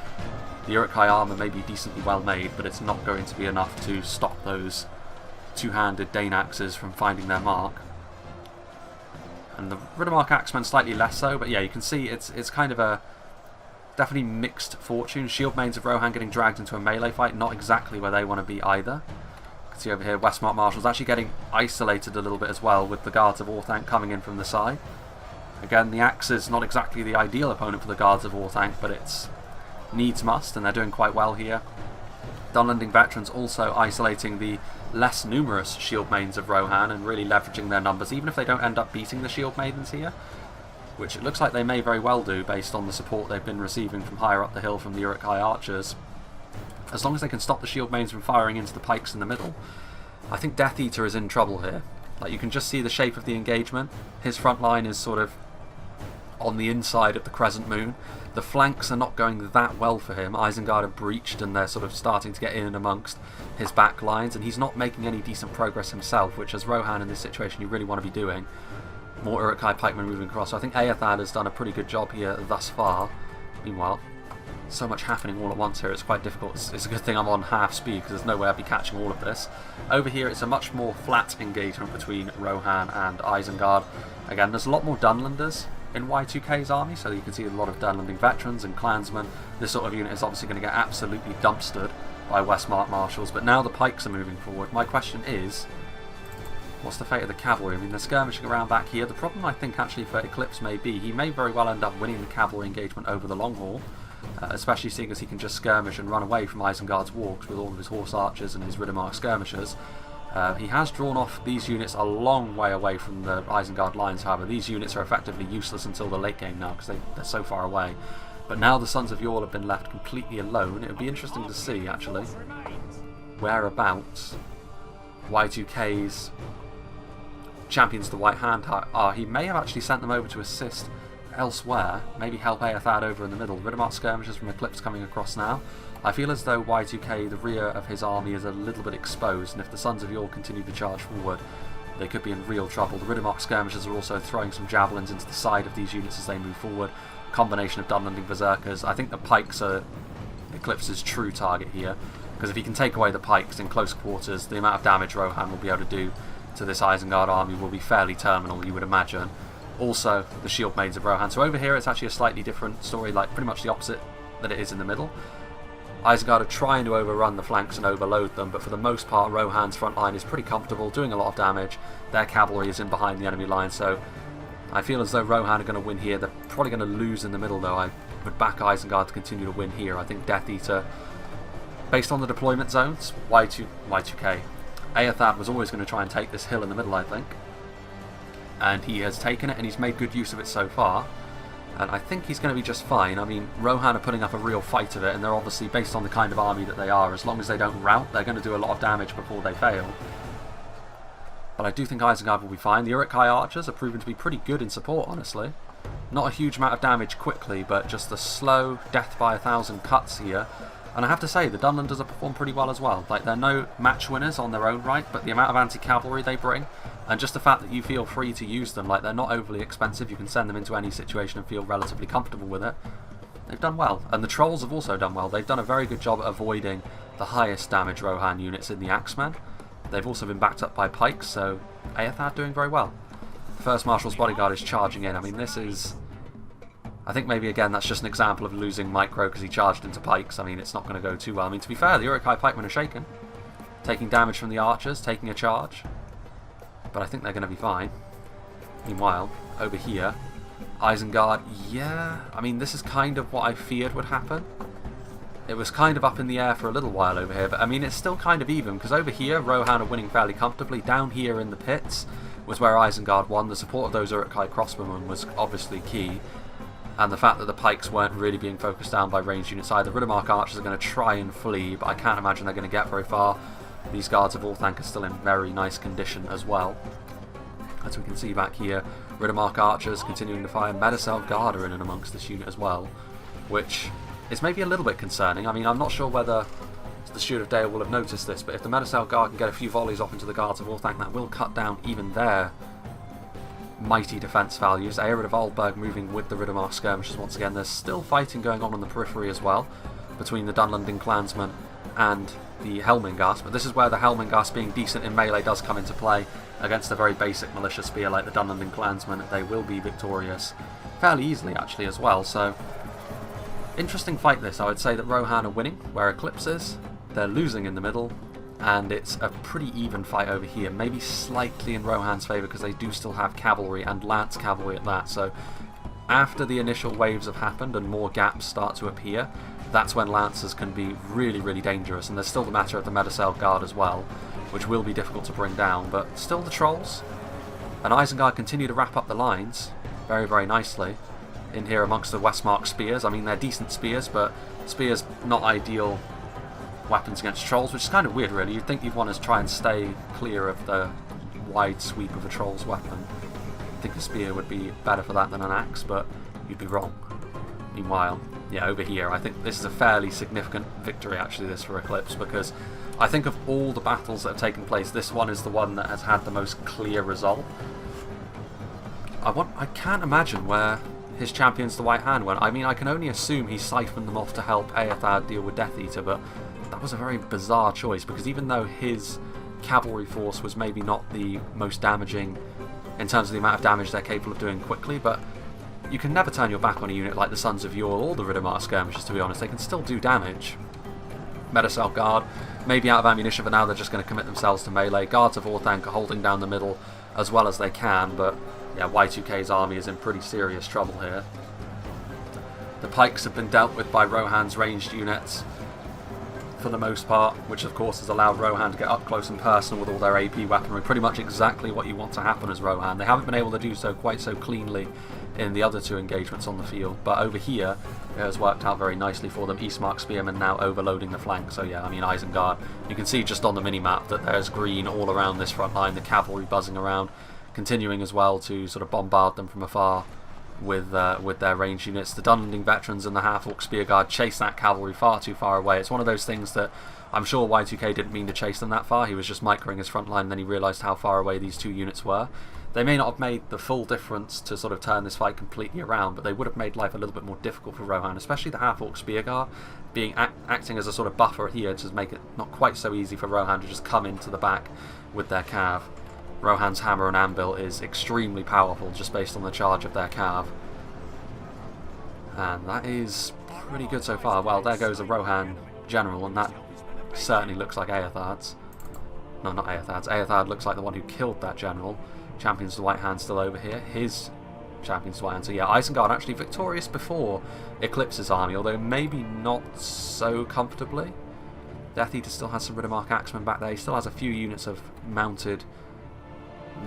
The Uruk-hai armour may be decently well made, but it's not going to be enough to stop those two-handed Dane axes from finding their mark. And the Riddermark Axemen slightly less so, but yeah, you can see it's kind of a definitely mixed fortune. Shield Maidens of Rohan getting dragged into a melee fight, not exactly where they want to be either. You can see over here Westmark Marshals actually getting isolated a little bit as well, with the Guards of Orthanc coming in from the side. Again, the axe is not exactly the ideal opponent for the Guards of Orthanc, but it's needs must, and they're doing quite well here. Dunlanding veterans also isolating the less numerous Shield Maidens of Rohan and really leveraging their numbers, even if they don't end up beating the Shield Maidens here, which it looks like they may very well do based on the support they've been receiving from higher up the hill from the Uruk-hai Archers. As long as they can stop the Shield Maidens from firing into the pikes in the middle, I think Death Eater is in trouble here. Like, you can just see the shape of the engagement. His front line is sort of on the inside of the crescent moon. The flanks are not going that well for him. Isengard are breached and they're sort of starting to get in and amongst his back lines, and he's not making any decent progress himself, which as Rohan in this situation you really want to be doing. More Uruk-hai pikemen moving across, so I think Eothad has done a pretty good job here thus far. Meanwhile, so much happening all at once here, it's quite difficult. It's a good thing I'm on half speed, because there's no way I'd be catching all of this. Over here it's a much more flat engagement between Rohan and Isengard. Again, there's a lot more Dunlanders in Y2K's army, so you can see a lot of Dunlanding veterans and clansmen. This sort of unit is obviously going to get absolutely dumpstered by Westmark Marshals, but now the pikes are moving forward. My question is, what's the fate of the cavalry? I mean, they're skirmishing around back here. The problem I think actually for Eclipse may be he may very well end up winning the cavalry engagement over the long haul, especially seeing as he can just skirmish and run away from Isengard's walks with all of his horse archers and his Riddermark skirmishers. He has drawn off these units a long way away from the Isengard lines, however. These units are effectively useless until the late game now because they're so far away. But now the Sons of Yore have been left completely alone. It would be interesting to see, actually, whereabouts Y2K's Champions of the White Hand are. He may have actually sent them over to assist elsewhere, maybe help Eothad over in the middle. Riddermark skirmishers from Eclipse coming across now. I feel as though Y2K, the rear of his army, is a little bit exposed, and if the Sons of Yore continue to charge forward, they could be in real trouble. The Riddermark skirmishers are also throwing some javelins into the side of these units as they move forward. Combination of Dunlanding berserkers. I think the pikes are Eclipse's true target here, because if he can take away the pikes in close quarters, the amount of damage Rohan will be able to do to this Isengard army will be fairly terminal, you would imagine. Also, the shield maidens of Rohan. So over here it's actually a slightly different story, like pretty much the opposite that it is in the middle. Isengard are trying to overrun the flanks and overload them, but for the most part Rohan's front line is pretty comfortable, doing a lot of damage. Their cavalry is in behind the enemy line, so I feel as though Rohan are going to win here. They're probably going to lose in the middle though. I would back Isengard to continue to win here. I think Death Eater, based on the deployment zones, Y2K, Eothad was always going to try and take this hill in the middle, I think. And he has taken it and he's made good use of it so far. And I think he's going to be just fine. I mean, Rohan are putting up a real fight of it, and they're obviously, based on the kind of army that they are, as long as they don't rout, they're going to do a lot of damage before they fail. But I do think Isengard will be fine. The Uruk-hai archers are proven to be pretty good in support, honestly. Not a huge amount of damage quickly, but just the slow death by 1,000 cuts here. And I have to say, the Dunlanders have performed pretty well as well. Like, they're no match winners on their own right, but the amount of anti-cavalry they bring, and just the fact that you feel free to use them, like they're not overly expensive, you can send them into any situation and feel relatively comfortable with it. They've done well. And the Trolls have also done well. They've done a very good job at avoiding the highest damage Rohan units in the Axemen. They've also been backed up by pikes, so Eothad doing very well. The First Marshal's bodyguard is charging in. I mean, this is... I think maybe, again, that's just an example of losing micro because he charged into pikes. I mean, it's not going to go too well. I mean, to be fair, the Uruk-hai pikemen are shaken. Taking damage from the archers, taking a charge. But I think they're going to be fine. Meanwhile, over here, Isengard, yeah, I mean, this is kind of what I feared would happen. It was kind of up in the air for a little while over here, but I mean, it's still kind of even, because over here, Rohan are winning fairly comfortably. Down here in the pits was where Isengard won. The support of those Uruk-hai crossbowmen was obviously key, and the fact that the pikes weren't really being focused down by ranged units either. Riddermark archers are going to try and flee, but I can't imagine they're going to get very far. These guards of Orthanc are still in very nice condition as well. As we can see back here, Riddermark archers continuing to fire. Medicell Guard are in and amongst this unit as well, which is maybe a little bit concerning. I mean, I'm not sure whether the Steward of Dale will have noticed this, but if the Medicell Guard can get a few volleys off into the guards of Orthanc, that will cut down even their mighty defence values. Aeryd of Aldburg moving with the Riddermark skirmishers once again. There's still fighting going on the periphery as well, between the Dunlanding clansmen and the Helmingast, but this is where the Helmingast being decent in melee does come into play. Against a very basic militia spear like the Dunlanding clansmen, they will be victorious fairly easily actually as well. So interesting fight this. I would say that Rohan are winning where Eclipse is, they're losing in the middle, and it's a pretty even fight over here, maybe slightly in Rohan's favour because they do still have cavalry and lance cavalry at that. So after the initial waves have happened and more gaps start to appear, that's when lancers can be really, really dangerous. And there's still the matter of the Medicell Guard as well, which will be difficult to bring down, but still the Trolls. And Isengard continue to wrap up the lines very, very nicely in here amongst the Westmark spears. I mean, they're decent spears, but spears not ideal weapons against Trolls, which is kind of weird really. You'd think you'd want to try and stay clear of the wide sweep of a Troll's weapon. I think a spear would be better for that than an axe, but you'd be wrong. Meanwhile, yeah, over here, I think this is a fairly significant victory actually, this for Eclipse, because I think of all the battles that have taken place, this one is the one that has had the most clear result. I can't imagine where his Champions the White Hand went. I mean, I can only assume he siphoned them off to help Eothad deal with Death Eater, but that was a very bizarre choice, because even though his cavalry force was maybe not the most damaging in terms of the amount of damage they're capable of doing quickly, but you can never turn your back on a unit like the Sons of Yore or the Riddermark skirmishers, to be honest. They can still do damage. Medicell Guard maybe out of ammunition for now. They're just going to commit themselves to melee. Guards of Orthanc are holding down the middle as well as they can, but yeah, Y2K's army is in pretty serious trouble here. The pikes have been dealt with by Rohan's ranged units for the most part, which of course has allowed Rohan to get up close and personal with all their AP weaponry. Pretty much exactly what you want to happen as Rohan. They haven't been able to do so quite so cleanly in the other two engagements on the field, but over here it has worked out very nicely for them. Eastmark Spearmen now overloading the flank, so yeah, I mean Isengard, you can see just on the minimap that there's green all around this front line, the cavalry buzzing around, continuing as well to sort of bombard them from afar with their ranged units. The Dunlending veterans and the Half-Orc Spearguard chase that cavalry far too far away. It's one of those things that I'm sure Y2K didn't mean to chase them that far. He was just microing his front line, and then he realised how far away these two units were. They may not have made the full difference to sort of turn this fight completely around, but they would have made life a little bit more difficult for Rohan, especially the Half-Orc Spearguard acting as a sort of buffer here to make it not quite so easy for Rohan to just come into the back with their cav. Rohan's hammer and anvil is extremely powerful just based on the charge of their cav. And that is pretty good so far. Well, there goes a Rohan general, and that certainly looks like Eothard's. No, not Eothard's. Eothard looks like the one who killed that general. Champions of the White Hand still over here. His Champions of the White Hand. So yeah, Isengard actually victorious before Eclipse's army, although maybe not so comfortably. Death Eater still has some Riddermark Axemen back there. He still has a few units of mounted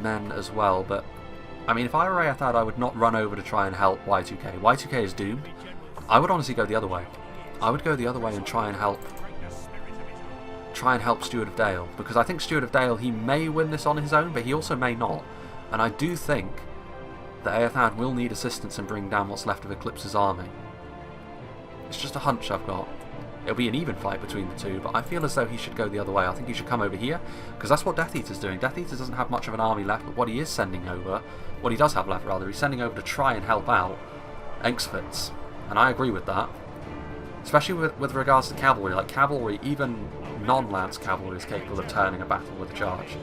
men as well, but I mean, if I were Eothard, I would not run over to try and help Y2K. Y2K is doomed. I would honestly go the other way. I would go the other way and try and help Steward of Dale, because I think Steward of Dale, he may win this on his own, but he also may not. And I do think that Eothard will need assistance in bringing down what's left of Eclipse's army. It's just a hunch I've got. It'll be an even fight between the two, but I feel as though he should go the other way. I think he should come over here, because that's what Death Eater's doing. Death Eater doesn't have much of an army left, but what he is sending over, what he does have left rather, he's sending over to try and help out Engsfitz. And I agree with that. Especially with regards to cavalry. Like cavalry, even non-lance cavalry is capable of turning a battle with a charge.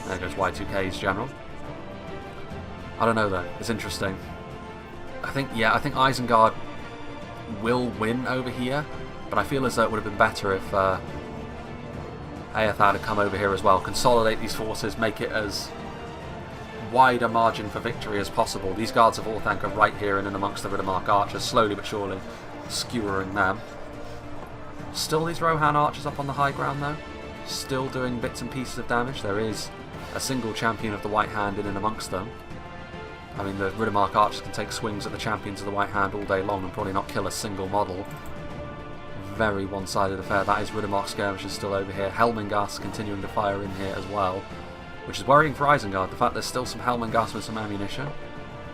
There goes Y2K's general. I don't know though, it's interesting. I think Isengard will win over here, but I feel as though it would have been better if Eothard had come over here as well, consolidate these forces, make it as wide a margin for victory as possible. These guards of Orthanc are right here and in amongst the Riddermark archers, slowly but surely skewering them. Still these Rohan archers up on the high ground though, still doing bits and pieces of damage. There is a single champion of the White Hand in and amongst them. I mean, the Riddermark archers can take swings at the champions of the White Hand all day long and probably not kill a single model. Very one-sided affair. That is Riddermark skirmishers still over here. Helmingast continuing to fire in here as well, which is worrying for Isengard. The fact there's still some Helmingast with some ammunition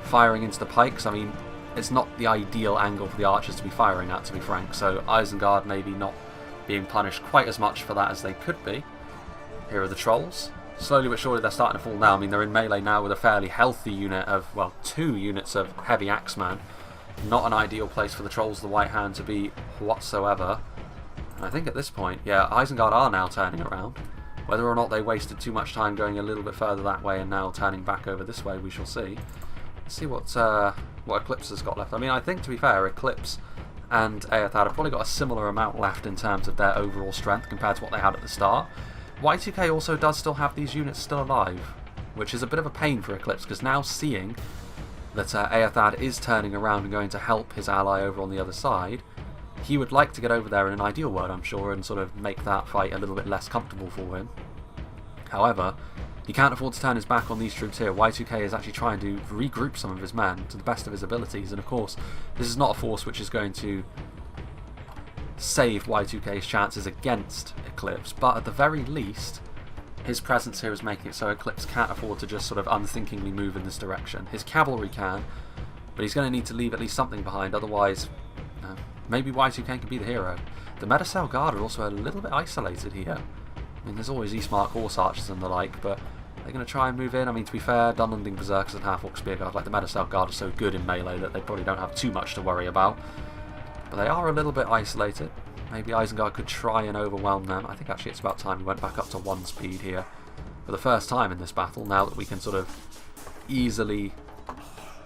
firing into the pikes. I mean, it's not the ideal angle for the archers to be firing at, to be frank, so Isengard maybe not being punished quite as much for that as they could be. Here are the trolls. Slowly but surely they're starting to fall now. I mean, they're in melee now with a fairly healthy unit of, well, 2 units of heavy axeman. Not an ideal place for the trolls of the White Hand to be whatsoever. And I think at this point, yeah, Isengard are now turning around. Whether or not they wasted too much time going a little bit further that way and now turning back over this way, we shall see. Let's see what Eclipse has got left. I mean, I think, to be fair, Eclipse and Eothard have probably got a similar amount left in terms of their overall strength compared to what they had at the start. Y2K also does still have these units still alive, which is a bit of a pain for Eclipse, because now seeing that Eothard is turning around and going to help his ally over on the other side, he would like to get over there in an ideal world, I'm sure, and sort of make that fight a little bit less comfortable for him. However, he can't afford to turn his back on these troops here. Y2K is actually trying to regroup some of his men to the best of his abilities, and of course, this is not a force which is going to save Y2K's chances against Eclipse, but at the very least, his presence here is making it so Eclipse can't afford to just sort of unthinkingly move in this direction. His cavalry can, but he's going to need to leave at least something behind, otherwise maybe Y2K can be the hero. The Medicell Guard are also a little bit isolated here. I mean, there's always Eastmark Horse Archers and the like, but they're going to try and move in. I mean, to be fair, Dunlending Berserkers and Half-Orc Spearguard, like the Medicell Guard, are so good in melee that they probably don't have too much to worry about. But they are a little bit isolated. Maybe Isengard could try and overwhelm them. I think actually it's about time we went back up to 1 speed here for the first time in this battle, now that we can sort of easily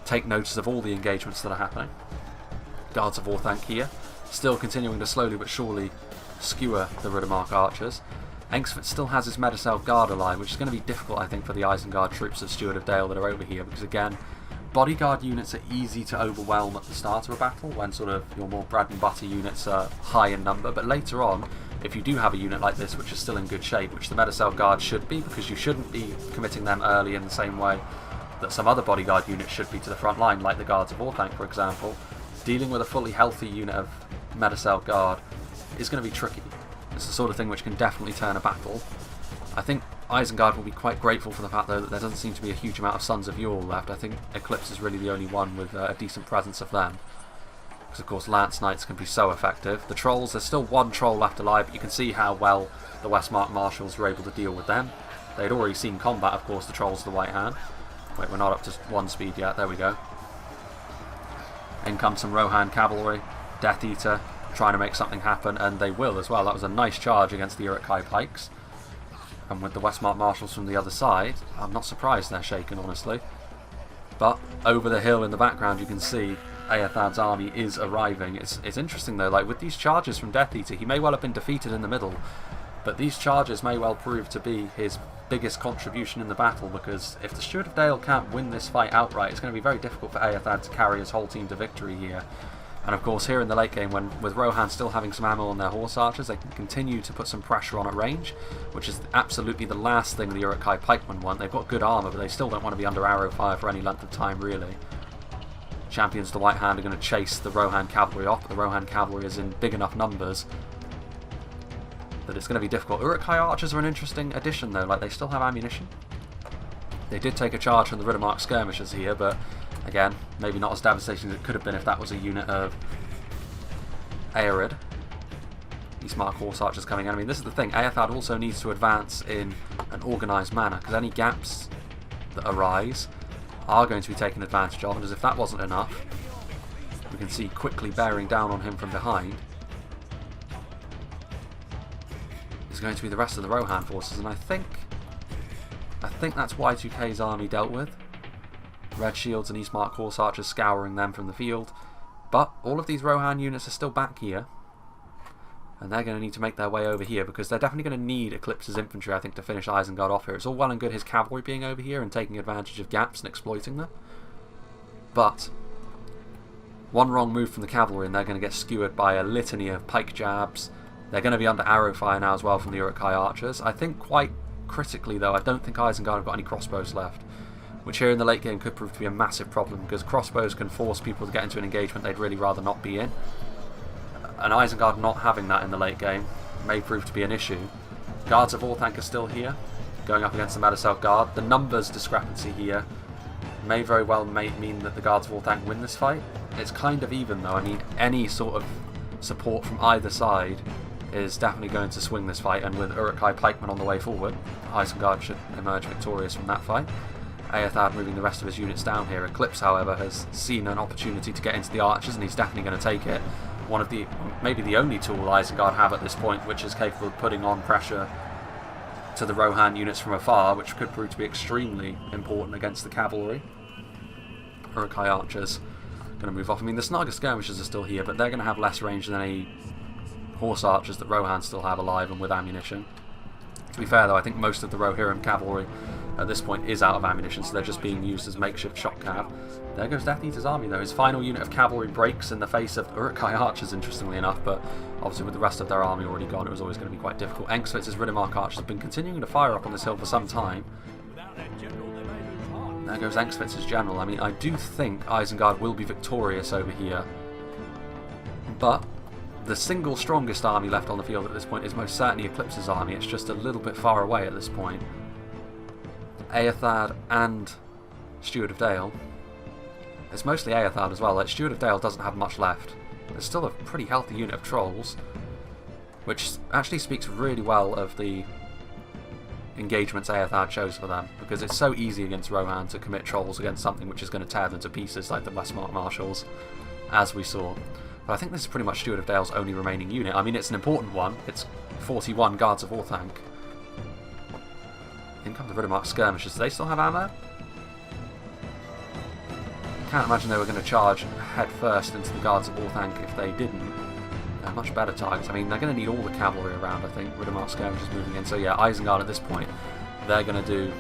take notice of all the engagements that are happening. Guards of Orthanc here, still continuing to slowly but surely skewer the Riddermark archers. Engsford still has his Medicell Guard alive, which is going to be difficult, I think, for the Isengard troops of Steward of Dale that are over here, because again, bodyguard units are easy to overwhelm at the start of a battle, when sort of your more bread and butter units are high in number, but later on, if you do have a unit like this which is still in good shape, which the Medicell Guard should be, because you shouldn't be committing them early in the same way that some other bodyguard units should be to the front line, like the Guards of Orthanc, for example, dealing with a fully healthy unit of Medicell Guard is going to be tricky. It's the sort of thing which can definitely turn a battle. I think Isengard will be quite grateful for the fact, though, that there doesn't seem to be a huge amount of Sons of Yule left. I think Eclipse is really the only one with a decent presence of them. Because, of course, Lance Knights can be so effective. The Trolls, there's still one Troll left alive, but you can see how well the Westmark Marshals were able to deal with them. They'd already seen combat, of course, the Trolls of the White Hand. Wait, we're not up to 1 speed yet. There we go. In comes some Rohan Cavalry, Death Eater, trying to make something happen, and they will as well. That was a nice charge against the Uruk-hai Pikes. And with the Westmark Marshals from the other side, I'm not surprised they're shaken, honestly. But over the hill in the background, you can see Eothad's army is arriving. It's interesting, though, like with these charges from Death Eater, he may well have been defeated in the middle, but these charges may well prove to be his biggest contribution in the battle, because if the Steward of Dale can't win this fight outright, it's going to be very difficult for Eothad to carry his whole team to victory here. And of course, here in the late game, with Rohan still having some ammo on their horse archers, they can continue to put some pressure on at range, which is absolutely the last thing the Uruk-hai pikemen want. They've got good armour, but they still don't want to be under arrow fire for any length of time, really. Champions of the White Hand are going to chase the Rohan Cavalry off, but the Rohan Cavalry is in big enough numbers that it's going to be difficult. Uruk-hai archers are an interesting addition, though. Like, they still have ammunition. They did take a charge from the Riddermark skirmishers here, but again, maybe not as devastating as it could have been if that was a unit of Aerid. Eastmark horse archers coming in. I mean, this is the thing. Eothad also needs to advance in an organised manner, because any gaps that arise are going to be taken advantage of, and as if that wasn't enough, we can see quickly bearing down on him from behind is going to be the rest of the Rohan forces, and I think that's Y2K's army dealt with. Red Shields and Eastmark horse archers scouring them from the field, but all of these Rohan units are still back here, and they're going to need to make their way over here, because they're definitely going to need Eclipse's infantry, I think, to finish Isengard off here. It's all well and good his cavalry being over here and taking advantage of gaps and exploiting them, but one wrong move from the cavalry and they're going to get skewered by a litany of pike jabs. They're going to be under arrow fire now as well from the Uruk-hai archers. I think quite critically, though, I don't think Isengard have got any crossbows left, which here in the late game could prove to be a massive problem, because crossbows can force people to get into an engagement they'd really rather not be in. And Isengard not having that in the late game may prove to be an issue. Guards of Orthanc are still here, going up against the Medicell Guard. The numbers discrepancy here may very well mean that the Guards of Orthanc win this fight. It's kind of even, though. I mean, any sort of support from either side is definitely going to swing this fight, and with Uruk-hai pikemen on the way forward, Isengard should emerge victorious from that fight. Eothad moving the rest of his units down here. Eclipse, however, has seen an opportunity to get into the archers, and he's definitely going to take it. One of the, maybe the only tool Isengard have at this point which is capable of putting on pressure to the Rohan units from afar, which could prove to be extremely important against the cavalry. Uruk-hai archers going to move off. I mean, the Snaga skirmishers are still here, but they're going to have less range than any horse archers that Rohan still have alive and with ammunition. To be fair, though, I think most of the Rohirrim cavalry at this point is out of ammunition, so they're just being used as makeshift shock cav. There goes Death Eater's army, though. His final unit of cavalry breaks in the face of Uruk-hai archers, interestingly enough, but obviously with the rest of their army already gone, it was always going to be quite difficult. Engsford's Riddermark archers have been continuing to fire up on this hill for some time. There goes Engsford's general. I mean, I do think Isengard will be victorious over here, but the single strongest army left on the field at this point is most certainly Eclipse's army. It's just a little bit far away at this point. Eothad and Steward of Dale. It's mostly Eothad as well. Like, Steward of Dale doesn't have much left. There's still a pretty healthy unit of trolls, which actually speaks really well of the engagements Eothad chose for them, because it's so easy against Rohan to commit trolls against something which is going to tear them to pieces, like the Westmark Marshals, as we saw. But I think this is pretty much Steward of Dale's only remaining unit. I mean, it's an important one. It's 41 Guards of Orthanc. In come the Riddermark skirmishers. Do they still have ammo? Can't imagine they were going to charge head first into the Guards of Orthanc if they didn't. much better targets. I mean, they're going to need all the cavalry around, I think. Riddermark skirmishers moving in. So yeah, Isengard at this point, they're going to do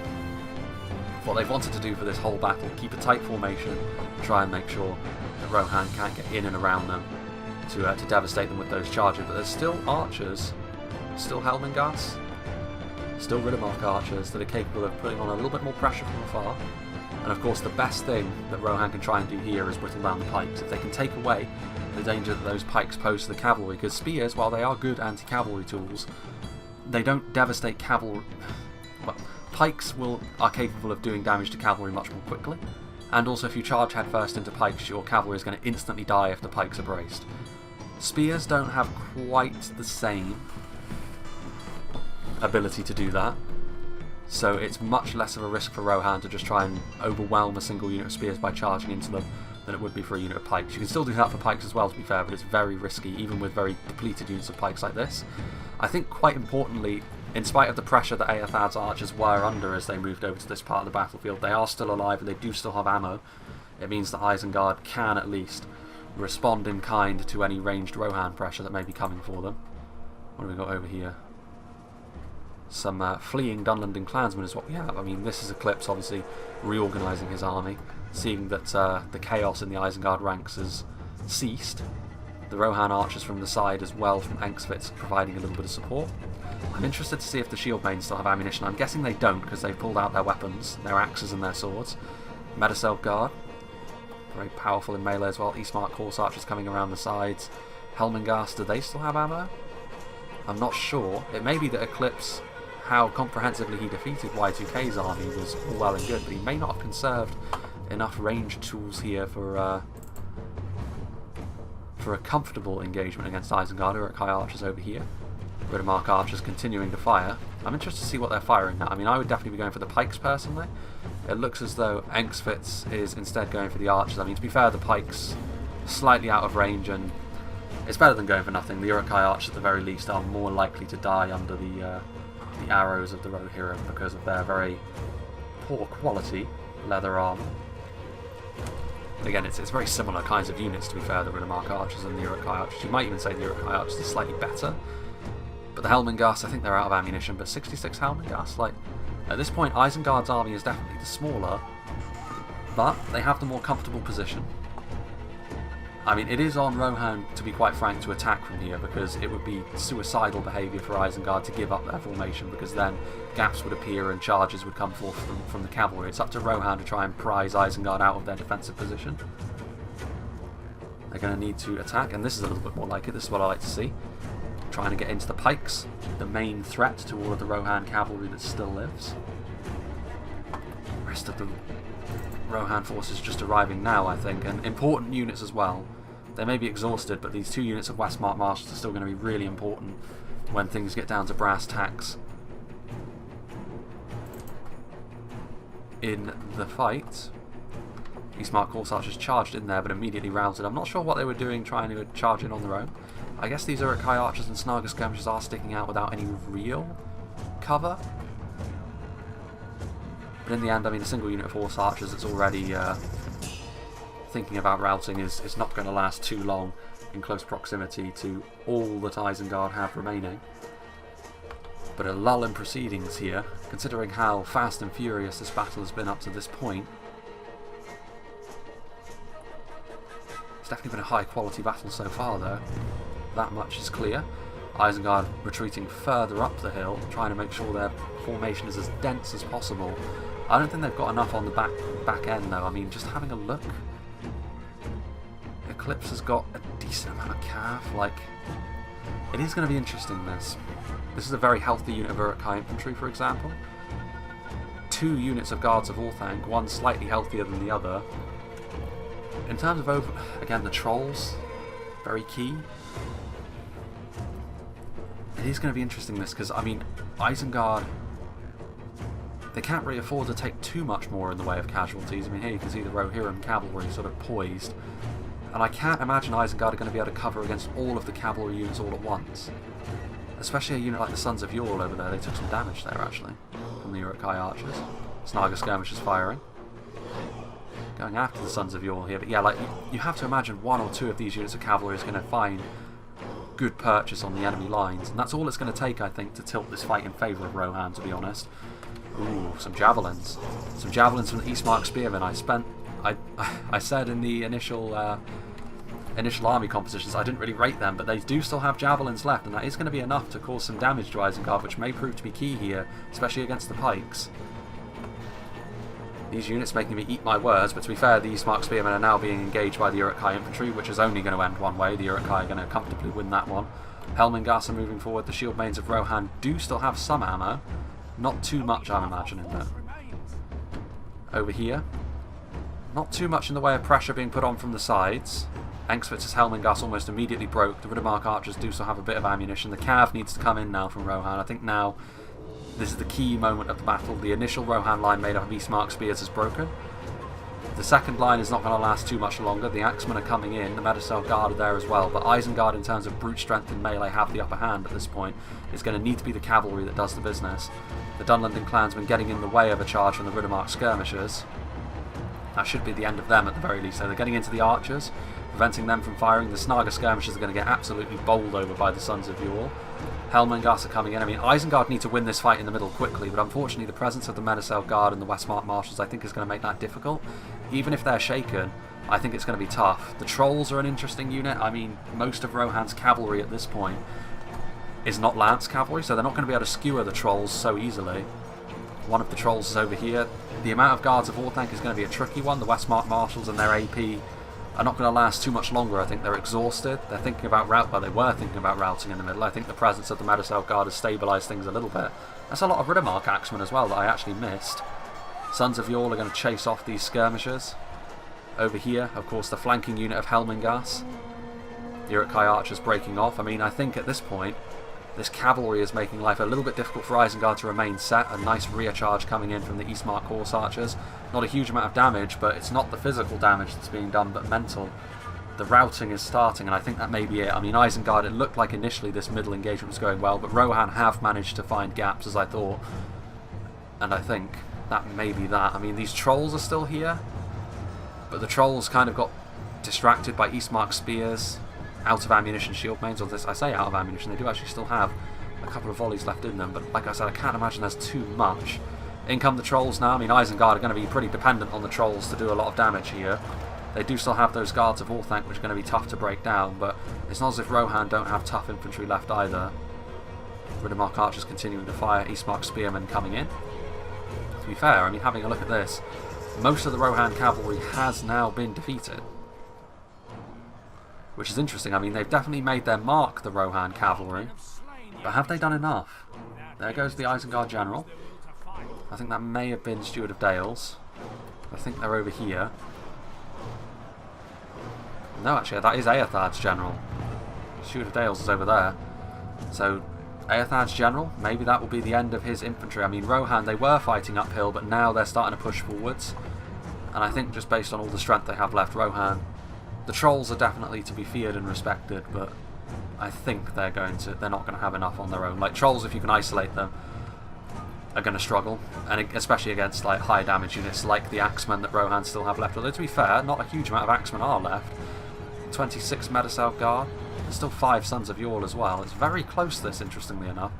what they've wanted to do for this whole battle. Keep a tight formation, try and make sure that Rohan can't get in and around them to devastate them with those charges. But there's still archers, still Helmengards, still Riddermark archers that are capable of putting on a little bit more pressure from afar. And of course the best thing that Rohan can try and do here is whittle down the pikes. If they can take away the danger that those pikes pose to the cavalry, because spears, while they are good anti-cavalry tools, they don't devastate cavalry. Well, pikes are capable of doing damage to cavalry much more quickly, and also if you charge headfirst into pikes, your cavalry is going to instantly die if the pikes are braced. Spears don't have quite the same ability to do that, so it's much less of a risk for Rohan to just try and overwhelm a single unit of spears by charging into them than it would be for a unit of pikes. You can still do that for pikes as well, to be fair, but it's very risky, even with very depleted units of pikes like this. I think quite importantly, in spite of the pressure that Eothad's archers were under as they moved over to this part of the battlefield, they are still alive and they do still have ammo. It means that Isengard can at least respond in kind to any ranged Rohan pressure that may be coming for them. What have we got over here? Some fleeing Dunlending clansmen is what we have. I mean, this is Eclipse obviously reorganising his army, seeing that the chaos in the Isengard ranks has ceased. The Rohan archers from the side as well from Engsvitz providing a little bit of support. I'm interested to see if the Shieldmanes still have ammunition. I'm guessing they don't because they've pulled out their weapons, their axes and their swords. Mediselguard, very powerful in melee as well. Eastmark horse archers coming around the sides. Helmengast, do they still have ammo? I'm not sure. It may be that Eclipse, how comprehensively he defeated Y2K's army was all well and good, but he may not have conserved enough ranged tools here for a comfortable engagement against Isengard. Uruk-hai archers over here. Riddermark archers continuing to fire. I'm interested to see what they're firing at. I mean, I would definitely be going for the pikes personally. It looks as though Engsvitz is instead going for the archers. I mean, to be fair, the pikes slightly out of range, and it's better than going for nothing. The Uruk-hai archers at the very least are more likely to die under the arrows of the Rohirrim because of their very poor quality leather armour. Again, it's very similar kinds of units, to be fair, the Riddermark archers and the Uruk-hai archers. You might even say the Uruk-hai archers are slightly better. But the Helmengast, I think they're out of ammunition, but 66 Helmengast, like, at this point Isengard's army is definitely the smaller, but they have the more comfortable position. I mean, it is on Rohan, to be quite frank, to attack from here, because it would be suicidal behaviour for Isengard to give up their formation, because then gaps would appear and charges would come forth from the cavalry. It's up to Rohan to try and prise Isengard out of their defensive position. They're going to need to attack, and this is a little bit more like it. This is what I like to see. Trying to get into the pikes, the main threat to all of the Rohan cavalry that still lives. The rest of the Rohan forces just arriving now, I think, and important units as well. They may be exhausted, but these two units of Westmark marshals are still going to be really important when things get down to brass tacks. In the fight, Eastmark horse archers charged in there, but immediately routed. I'm not sure what they were doing trying to charge in on their own. I guess these Uruk-hai archers and Snaga skirmishers are sticking out without any real cover. But in the end, I mean, a single unit of horse archers that's already thinking about routing is not going to last too long in close proximity to all that Isengard have remaining. But a lull in proceedings here, considering how fast and furious this battle has been up to this point. It's definitely been a high quality battle so far though. That much is clear. Isengard retreating further up the hill, trying to make sure their formation is as dense as possible. I don't think they've got enough on the back end though. I mean, just having a look, Eclipse has got a decent amount of cav. Like, it is going to be interesting. This is a very healthy unit of Uruk-hai infantry, for example. 2 units of Guards of Orthanc, one slightly healthier than the other. In terms of again, the trolls, very key. It is going to be interesting this, because I mean, Isengard, they can't really afford to take too much more in the way of casualties. I mean, here you can see the Rohirrim cavalry sort of poised, and I can't imagine Isengard are going to be able to cover against all of the cavalry units all at once. Especially a unit like the Sons of Yorl over there. They took some damage there actually from the Uruk-hai archers. Snaga skirmishers firing, going after the Sons of Yorl here. But yeah, like, you have to imagine 1 or 2 of these units of cavalry is going to find good purchase on the enemy lines, and that's all it's going to take, I think, to tilt this fight in favour of Rohan, to be honest. Ooh, some javelins. Some javelins from the Eastmark Spearmen. I said in the initial army compositions I didn't really rate them, but they do still have javelins left, and that is going to be enough to cause some damage to Isengard, which may prove to be key here, especially against the pikes. These units making me eat my words, but to be fair, the Eastmark Spearmen are now being engaged by the Uruk-hai infantry, which is only going to end one way. The Uruk-hai are going to comfortably win that one. Helmingars are moving forward. The shield mains of Rohan do still have some ammo. Not too much, I'm imagining, but over here, not too much in the way of pressure being put on from the sides. Engsvitz's Helmingars almost immediately broke. The Riddermark archers do still have a bit of ammunition. The cav needs to come in now from Rohan. I think now this is the key moment of the battle. The initial Rohan line made up of Eastmark spears is broken. The second line is not going to last too much longer. The Axemen are coming in. The Medicel Guard are there as well. But Isengard, in terms of brute strength and melee, have the upper hand at this point. It's going to need to be the cavalry that does the business. The Dunlending clansmen getting in the way of a charge from the Riddermark skirmishers. That should be the end of them at the very least. So they're getting into the archers, preventing them from firing. The Snaga skirmishers are going to get absolutely bowled over by the Sons of Yule. Helmingars are coming in. I mean, Isengard need to win this fight in the middle quickly, but unfortunately the presence of the Medicel Guard and the Westmark Marshals I think is going to make that difficult. Even if they're shaken, I think it's going to be tough. The Trolls are an interesting unit. I mean, most of Rohan's cavalry at this point is not Lance cavalry, so they're not going to be able to skewer the Trolls so easily. One of the Trolls is over here. The amount of guards of Orthanc is going to be a tricky one. The Westmark Marshals and their AP are not going to last too much longer. I think they're exhausted. They're thinking about they were thinking about routing in the middle. I think the presence of the Medicel Guard has stabilised things a little bit. That's a lot of Riddermark Axemen as well that I actually missed. Sons of Yule are going to chase off these skirmishers. Over here, of course, the flanking unit of Helmingars. The Uruk-hai archers breaking off. I mean, I think at this point, this cavalry is making life a little bit difficult for Isengard to remain set. A nice rear charge coming in from the Eastmark horse archers. Not a huge amount of damage, but it's not the physical damage that's being done, but mental. The routing is starting, and I think that may be it. I mean, Isengard, it looked like initially this middle engagement was going well, but Rohan have managed to find gaps, as I thought. And I think that may be that. I mean, these Trolls are still here, but the Trolls kind of got distracted by Eastmark spears, out of ammunition shield mains, or this, I say out of ammunition, they do actually still have a couple of volleys left in them, but like I said, I can't imagine there's too much. In come the Trolls now. I mean, Isengard are going to be pretty dependent on the Trolls to do a lot of damage here. They do still have those guards of Orthanc, which are going to be tough to break down, but it's not as if Rohan don't have tough infantry left either. Riddermark archers continuing to fire, Eastmark spearmen coming in. To be fair, I mean, having a look at this, most of the Rohan cavalry has now been defeated, which is interesting. I mean, they've definitely made their mark, the Rohan cavalry, but have they done enough? There goes the Isengard general. I think that may have been Steward of Dales. I think they're over here. No, actually, that is Eothard's general. Steward of Dales is over there. So, Eothard's general, maybe that will be the end of his infantry. I mean, Rohan, they were fighting uphill, but now they're starting to push forwards. And I think just based on all the strength they have left, Rohan, the Trolls are definitely to be feared and respected, but I think they're not going to have enough on their own. Like, Trolls, if you can isolate them, are going to struggle, and especially against like high damage units like the Axemen that Rohan still have left. Although to be fair, not a huge amount of Axemen are left. 26 Medicel Guard. There's still 5 Sons of Yule as well. It's very close, this, interestingly enough.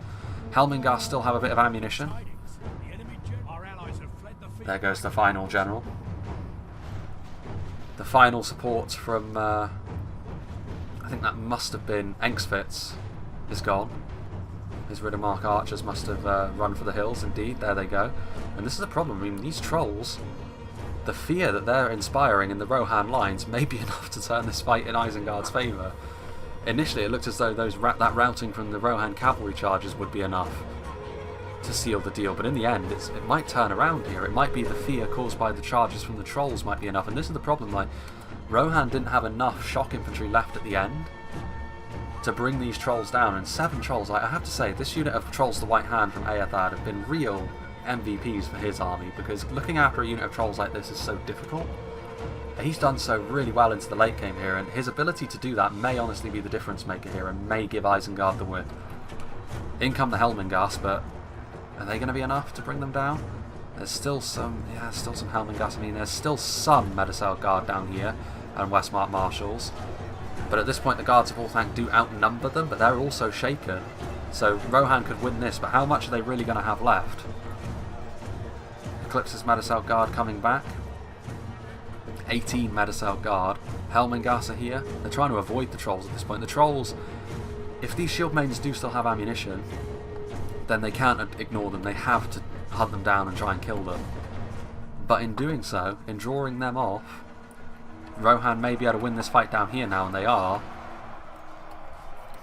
Helmingars still have a bit of ammunition. There goes the final general. The final support from I think that must have been Engsvitz is gone. His Riddermark archers must have run for the hills. Indeed, there they go. And this is a problem. I mean, these Trolls, the fear that they're inspiring in the Rohan lines may be enough to turn this fight in Isengard's favour. Initially, it looked as though that routing from the Rohan cavalry charges would be enough to seal the deal, but in the end, it might turn around here. It might be the fear caused by the charges from the Trolls might be enough, and this is the problem. Like, Rohan didn't have enough shock infantry left at the end to bring these Trolls down, and 7 Trolls, I have to say, this unit of Trolls the White Hand from Eothard have been real MVPs for his army, because looking after a unit of Trolls like this is so difficult. He's done so really well into the late game here, and his ability to do that may honestly be the difference maker here and may give Isengard the win. In come the Helmingars, but are they going to be enough to bring them down? There's still some, still some Helmingars. I mean, there's still some Medicel Guard down here and Westmark Marshals. But at this point the Guards of Orthanc do outnumber them, but they're also shaken. So Rohan could win this, but how much are they really going to have left? Eclipse's Medicell Guard coming back. 18 Medicell Guard. Helmengars are here. They're trying to avoid the Trolls at this point. The Trolls, if these Shield Maidens do still have ammunition, then they can't ignore them. They have to hunt them down and try and kill them. But in doing so, in drawing them off, Rohan may be able to win this fight down here now, and they are.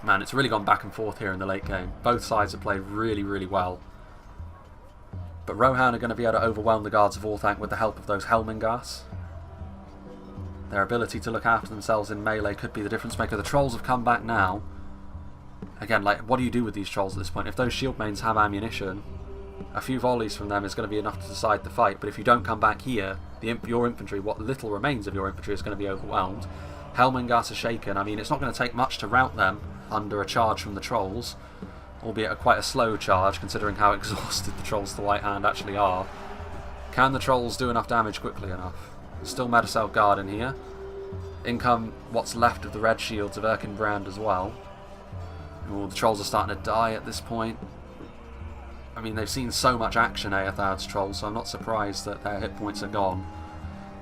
Man, it's really gone back and forth here in the late game. Both sides have played really, really well. But Rohan are going to be able to overwhelm the Guards of Orthanc with the help of those Helmengars. Their ability to look after themselves in melee could be the difference maker. The Trolls have come back now. Again, like, what do you do with these Trolls at this point? If those Shield Maidens have ammunition, a few volleys from them is going to be enough to decide the fight. But if you don't come back here, your infantry, what little remains of your infantry, is going to be overwhelmed. Helmengars are shaken. I mean, it's not going to take much to rout them under a charge from the Trolls, albeit quite a slow charge considering how exhausted the Trolls of the White Hand actually are. Can the Trolls do enough damage quickly enough? Still Medicell Guard in here. In come what's left of the red shields of Erkenbrand as well. Ooh, the Trolls are starting to die at this point. I mean, they've seen so much action, Eothard's Trolls, so I'm not surprised that their hit points are gone.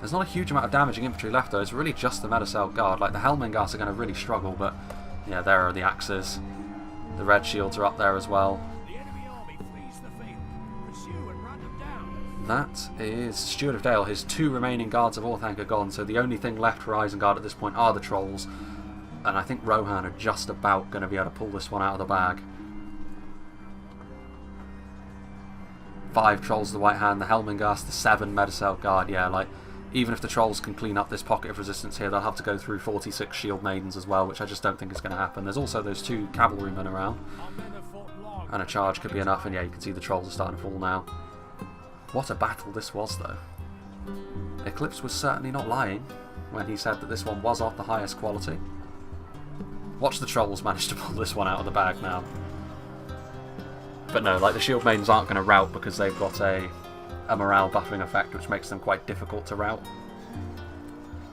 There's not a huge amount of damaging infantry left though. It's really just the Medicell Guard. Like, the Helmengars are going to really struggle, but yeah, there are the axes. The red shields are up there as well. That is Steward of Dale. His 2 remaining Guards of Orthanc are gone, so the only thing left for Isengard at this point are the Trolls. And I think Rohan are just about going to be able to pull this one out of the bag. 5 Trolls of the White Hand, the Helmengars, the 7 Medicell Guard. Yeah, like, even if the Trolls can clean up this pocket of resistance here, they'll have to go through 46 Shield Maidens as well, which I just don't think is going to happen. There's also those 2 Cavalrymen around. And a charge could be enough, and yeah, you can see the Trolls are starting to fall now. What a battle this was, though. Eclipse was certainly not lying when he said that this one was of the highest quality. Watch the Trolls manage to pull this one out of the bag now. But no, like, the Shield Maidens aren't going to rout because they've got a morale buffering effect, which makes them quite difficult to rout.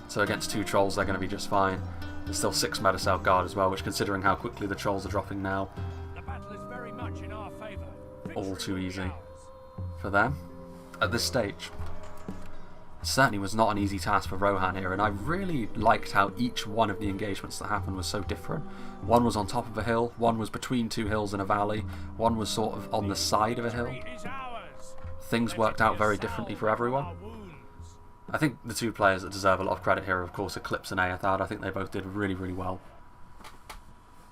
So against 2 Trolls, they're going to be just fine. There's still 6 Medicell Guard as well, which, considering how quickly the Trolls are dropping now, the battle is very much in our favour. All too easy for them at this stage. It certainly was not an easy task for Rohan here, and I really liked how each one of the engagements that happened was so different. One was on top of a hill, one was between 2 hills in a valley, one was sort of on the side of a hill. Things worked out very differently for everyone. I think the 2 players that deserve a lot of credit here are, of course, Eclipse and Eothard. I think they both did really, really well.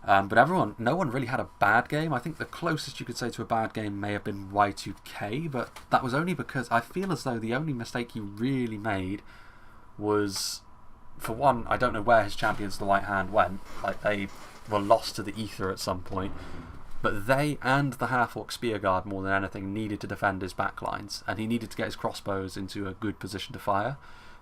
But no one really had a bad game. I think the closest you could say to a bad game may have been Y2K, but that was only because I feel as though the only mistake he really made was, for one, I don't know where his champions of the White Hand went. Like, they were lost to the ether at some point. But they and the Half-Orc Spear Guard, more than anything, needed to defend his backlines, and he needed to get his crossbows into a good position to fire,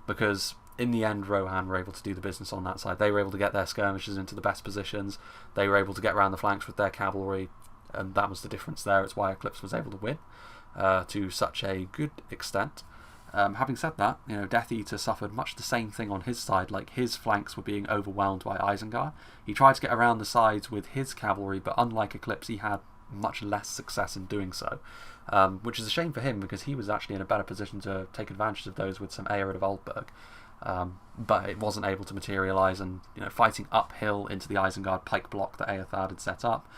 because in the end, Rohan were able to do the business on that side. They were able to get their skirmishers into the best positions. They were able to get around the flanks with their cavalry, and that was the difference there. It's why Eclipse was able to win to such a good extent. Having said that, you know, Death Eater suffered much the same thing on his side. Like, his flanks were being overwhelmed by Isengard. He tried to get around the sides with his cavalry, but unlike Eclipse, he had much less success in doing so. Which is a shame for him, because he was actually in a better position to take advantage of those with some Aerith of Aldburg. But it wasn't able to materialise, and, you know, fighting uphill into the Isengard pike block that Eothard had set up.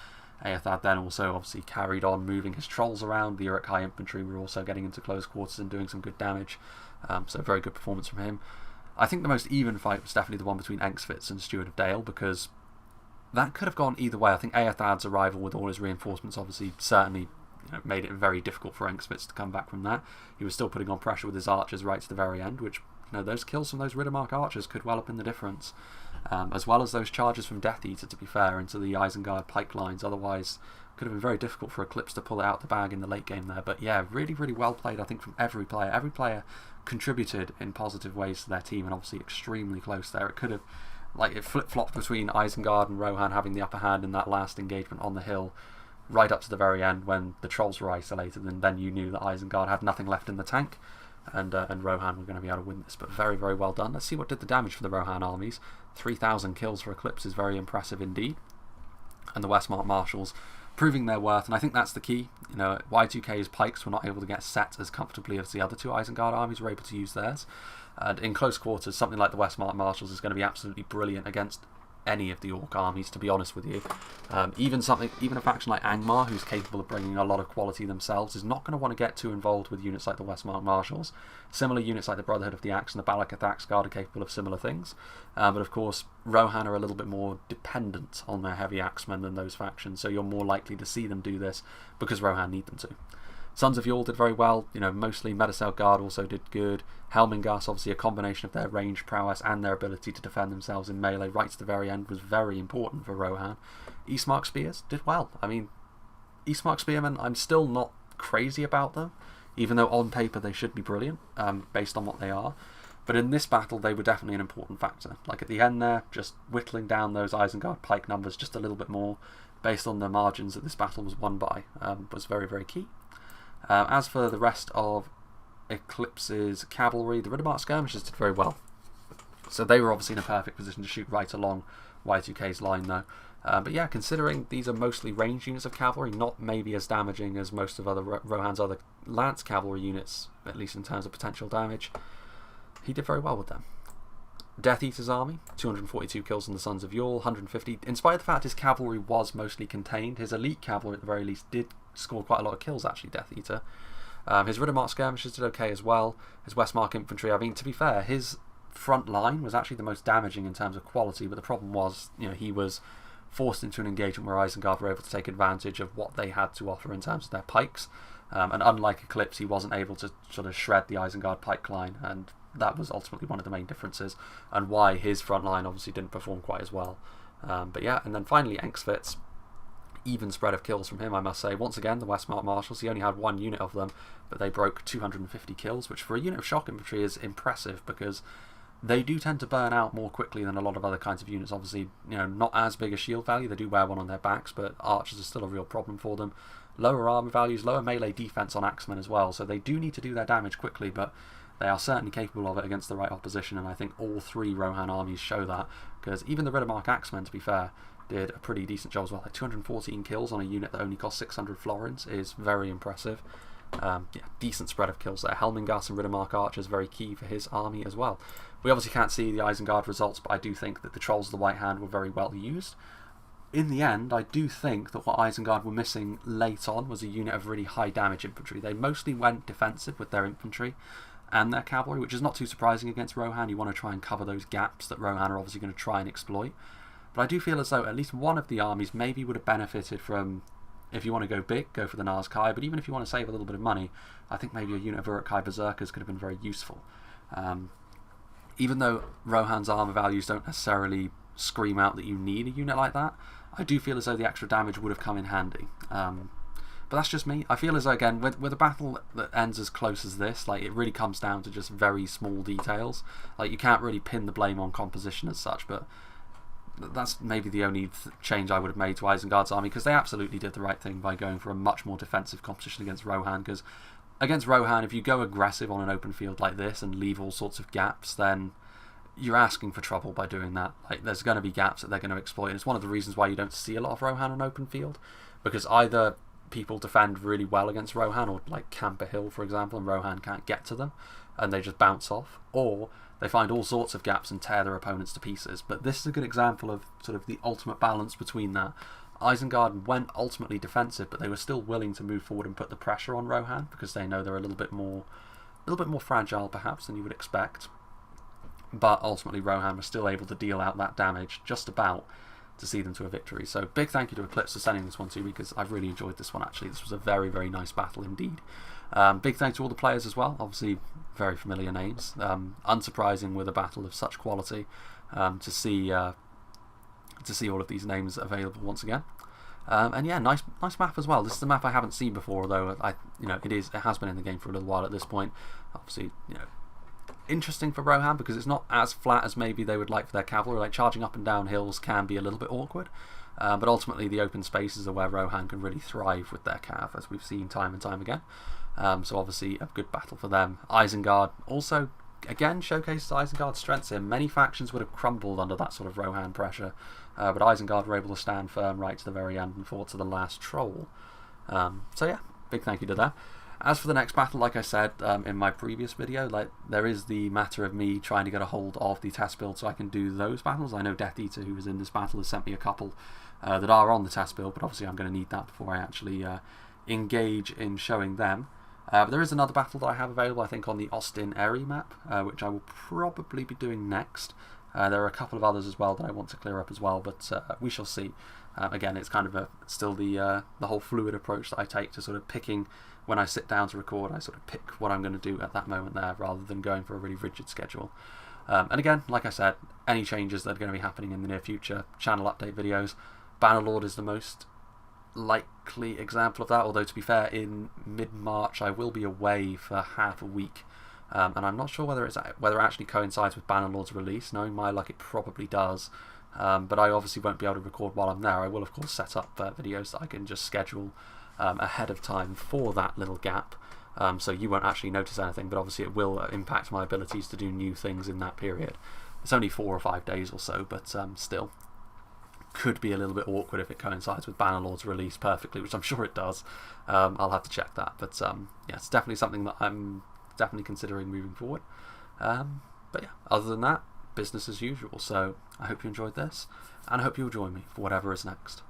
Eothard then also obviously carried on moving his Trolls around. The Uruk-hai infantry were also getting into close quarters and doing some good damage. So very good performance from him. I think the most even fight was definitely the one between Engsvitz and Steward of Dale, because that could have gone either way. I think Eothard's arrival with all his reinforcements obviously certainly, you know, made it very difficult for Engsvitz to come back from that. He was still putting on pressure with his archers right to the very end, which, you know, those kills from those RIDDERMARK archers could well have been the difference. As well as those charges from Death Eater, to be fair, into the Isengard pipelines. Otherwise, could have been very difficult for Eclipse to pull it out the bag in the late game there. But yeah, really, really well played, I think, from every player. Every player contributed in positive ways to their team, and obviously extremely close there. It could have, like, it flip-flopped between Isengard and Rohan having the upper hand in that last engagement on the hill, right up to the very end when the Trolls were isolated, and then you knew that Isengard had nothing left in the tank. and Rohan were going to be able to win this. But very, very well done. Let's see what did the damage for the Rohan armies. 3,000 kills for Eclipse is very impressive indeed. And the Westmark Marshals proving their worth, and I think that's the key. You know, Y2K's pikes were not able to get set as comfortably as the other two Isengard armies were able to use theirs. And in close quarters, something like the Westmark Marshals is going to be absolutely brilliant against any of the Orc armies, to be honest with you. Even a faction like Angmar, who's capable of bringing a lot of quality themselves, is not going to want to get too involved with units like the Westmark Marshals. Similar units like the Brotherhood of the Axe and the Balakath Guard are capable of similar things. But of course, Rohan are a little bit more dependent on their heavy axemen than those factions, so you're more likely to see them do this because Rohan need them to. Sons of Yule did very well, you know, mostly Medicel Guard also did good. Helmingas, obviously a combination of their range prowess and their ability to defend themselves in melee right to the very end was very important for Rohan. Eastmark Spears did well. I mean, Eastmark Spearmen, I'm still not crazy about them, even though on paper they should be brilliant, based on what they are. But in this battle, they were definitely an important factor. Like at the end there, just whittling down those Isengard pike numbers just a little bit more, based on the margins that this battle was won by, was very, very key. As for the rest of Eclipse's cavalry, the Riddermark skirmishers did very well. So they were obviously in a perfect position to shoot right along Y2K's line though. But yeah, considering these are mostly ranged units of cavalry, not maybe as damaging as most of Rohan's other lance cavalry units, at least in terms of potential damage, he did very well with them. Death Eater's army, 242 kills on the Sons of Yule, 150. In spite of the fact his cavalry was mostly contained, his elite cavalry at the very least did score quite a lot of kills actually, Death Eater. His Riddermark skirmishers did okay as well. His Westmark infantry, I mean, to be fair, his front line was actually the most damaging in terms of quality, but the problem was, you know, he was forced into an engagement where Isengard were able to take advantage of what they had to offer in terms of their pikes. And unlike Eclipse, he wasn't able to sort of shred the Isengard pike line, and that was ultimately one of the main differences, and why his front line obviously didn't perform quite as well. But yeah, and then finally Engsvitz, even spread of kills from him, I must say. Once again, the Westmark Marshals, he only had one unit of them, but they broke 250 kills, which for a unit of shock infantry is impressive, because they do tend to burn out more quickly than a lot of other kinds of units. Obviously, you know, not as big a shield value, they do wear one on their backs, but archers are still a real problem for them. Lower armor values, lower melee defense on axemen as well, so they do need to do their damage quickly, but they are certainly capable of it against the right opposition, and I think all three Rohan armies show that, because even the Riddermark axemen, to be fair, did a pretty decent job as well. Like 214 kills on a unit that only cost 600 florins is very impressive. Yeah, decent spread of kills there. Helmingas and Riddermark archers very key for his army as well. We obviously can't see the Isengard results, but I do think that the Trolls of the White Hand were very well used. In the end, I do think that what Isengard were missing late on was a unit of really high damage infantry. They mostly went defensive with their infantry and their cavalry, which is not too surprising against Rohan. You want to try and cover those gaps that Rohan are obviously going to try and exploit. But I do feel as though at least one of the armies maybe would have benefited from, if you want to go big, go for the Nazkai, but even if you want to save a little bit of money, I think maybe a unit of Uruk-hai Berserkers could have been very useful. Even though Rohan's armor values don't necessarily scream out that you need a unit like that, I do feel as though the extra damage would have come in handy. But that's just me. I feel as though, again, with a battle that ends as close as this, like, it really comes down to just very small details. Like, you can't really pin the blame on composition as such, but that's maybe the only change I would have made to Isengard's army, because they absolutely did the right thing by going for a much more defensive composition against Rohan, because against Rohan, if you go aggressive on an open field like this and leave all sorts of gaps, then you're asking for trouble by doing that. Like, there's going to be gaps that they're going to exploit, and it's one of the reasons why you don't see a lot of Rohan on open field, because either people defend really well against Rohan, or like camp a hill for example, and Rohan can't get to them and they just bounce off, or they find all sorts of gaps and tear their opponents to pieces. But this is a good example of sort of the ultimate balance between that. Isengard went ultimately defensive, but they were still willing to move forward and put the pressure on Rohan, because they know they're a little bit more fragile perhaps than you would expect. But ultimately Rohan was still able to deal out that damage just about to see them to a victory. So big thank you to Eclipse for sending this one to me, because I've really enjoyed this one actually. This was a very, very nice battle indeed. Big thanks to all the players as well, obviously very familiar names. Unsurprising with a battle of such quality to see all of these names available once again. And yeah, nice map as well. This is a map I haven't seen before, although it has been in the game for a little while at this point. Obviously, interesting for Rohan, because it's not as flat as maybe they would like for their cavalry. Like, charging up and down hills can be a little bit awkward, but ultimately the open spaces are where Rohan can really thrive with their cav, as we've seen time and time again. so obviously a good battle for them. Isengard also, again, showcases Isengard's strengths here. Many factions would have crumbled under that sort of Rohan pressure, but Isengard were able to stand firm right to the very end and fought to the last troll. So yeah, big thank you to them. As for the next battle, like I said in my previous video, there is the matter of me trying to get a hold of the test build so I can do those battles. I know Death Eater, who was in this battle, has sent me a couple that are on the test build, but obviously I'm going to need that before I actually engage in showing them. But there is another battle that I have available, I think, on the Austin Eri map, which I will probably be doing next. There are a couple of others as well that I want to clear up as well, but we shall see. Again, it's kind of still the whole fluid approach that I take to sort of picking. When I sit down to record, I sort of pick what I'm going to do at that moment there, rather than going for a really rigid schedule. And again, like I said, any changes that are going to be happening in the near future, channel update videos. Bannerlord is the most likely example of that, although to be fair, in mid-March I will be away for half a week, and I'm not sure whether it actually coincides with Bannerlord's release. Knowing my luck, it probably does, but I obviously won't be able to record while I'm there. I will of course set up videos that I can just schedule ahead of time for that little gap, so you won't actually notice anything, but obviously it will impact my abilities to do new things in that period. It's only 4 or 5 days or so, but still could be a little bit awkward if it coincides with Bannerlord's release perfectly, which I'm sure it does. I'll have to check that, but yeah, it's definitely something that I'm definitely considering moving forward. But yeah, other than that, business as usual. So I hope you enjoyed this, and I hope you'll join me for whatever is next.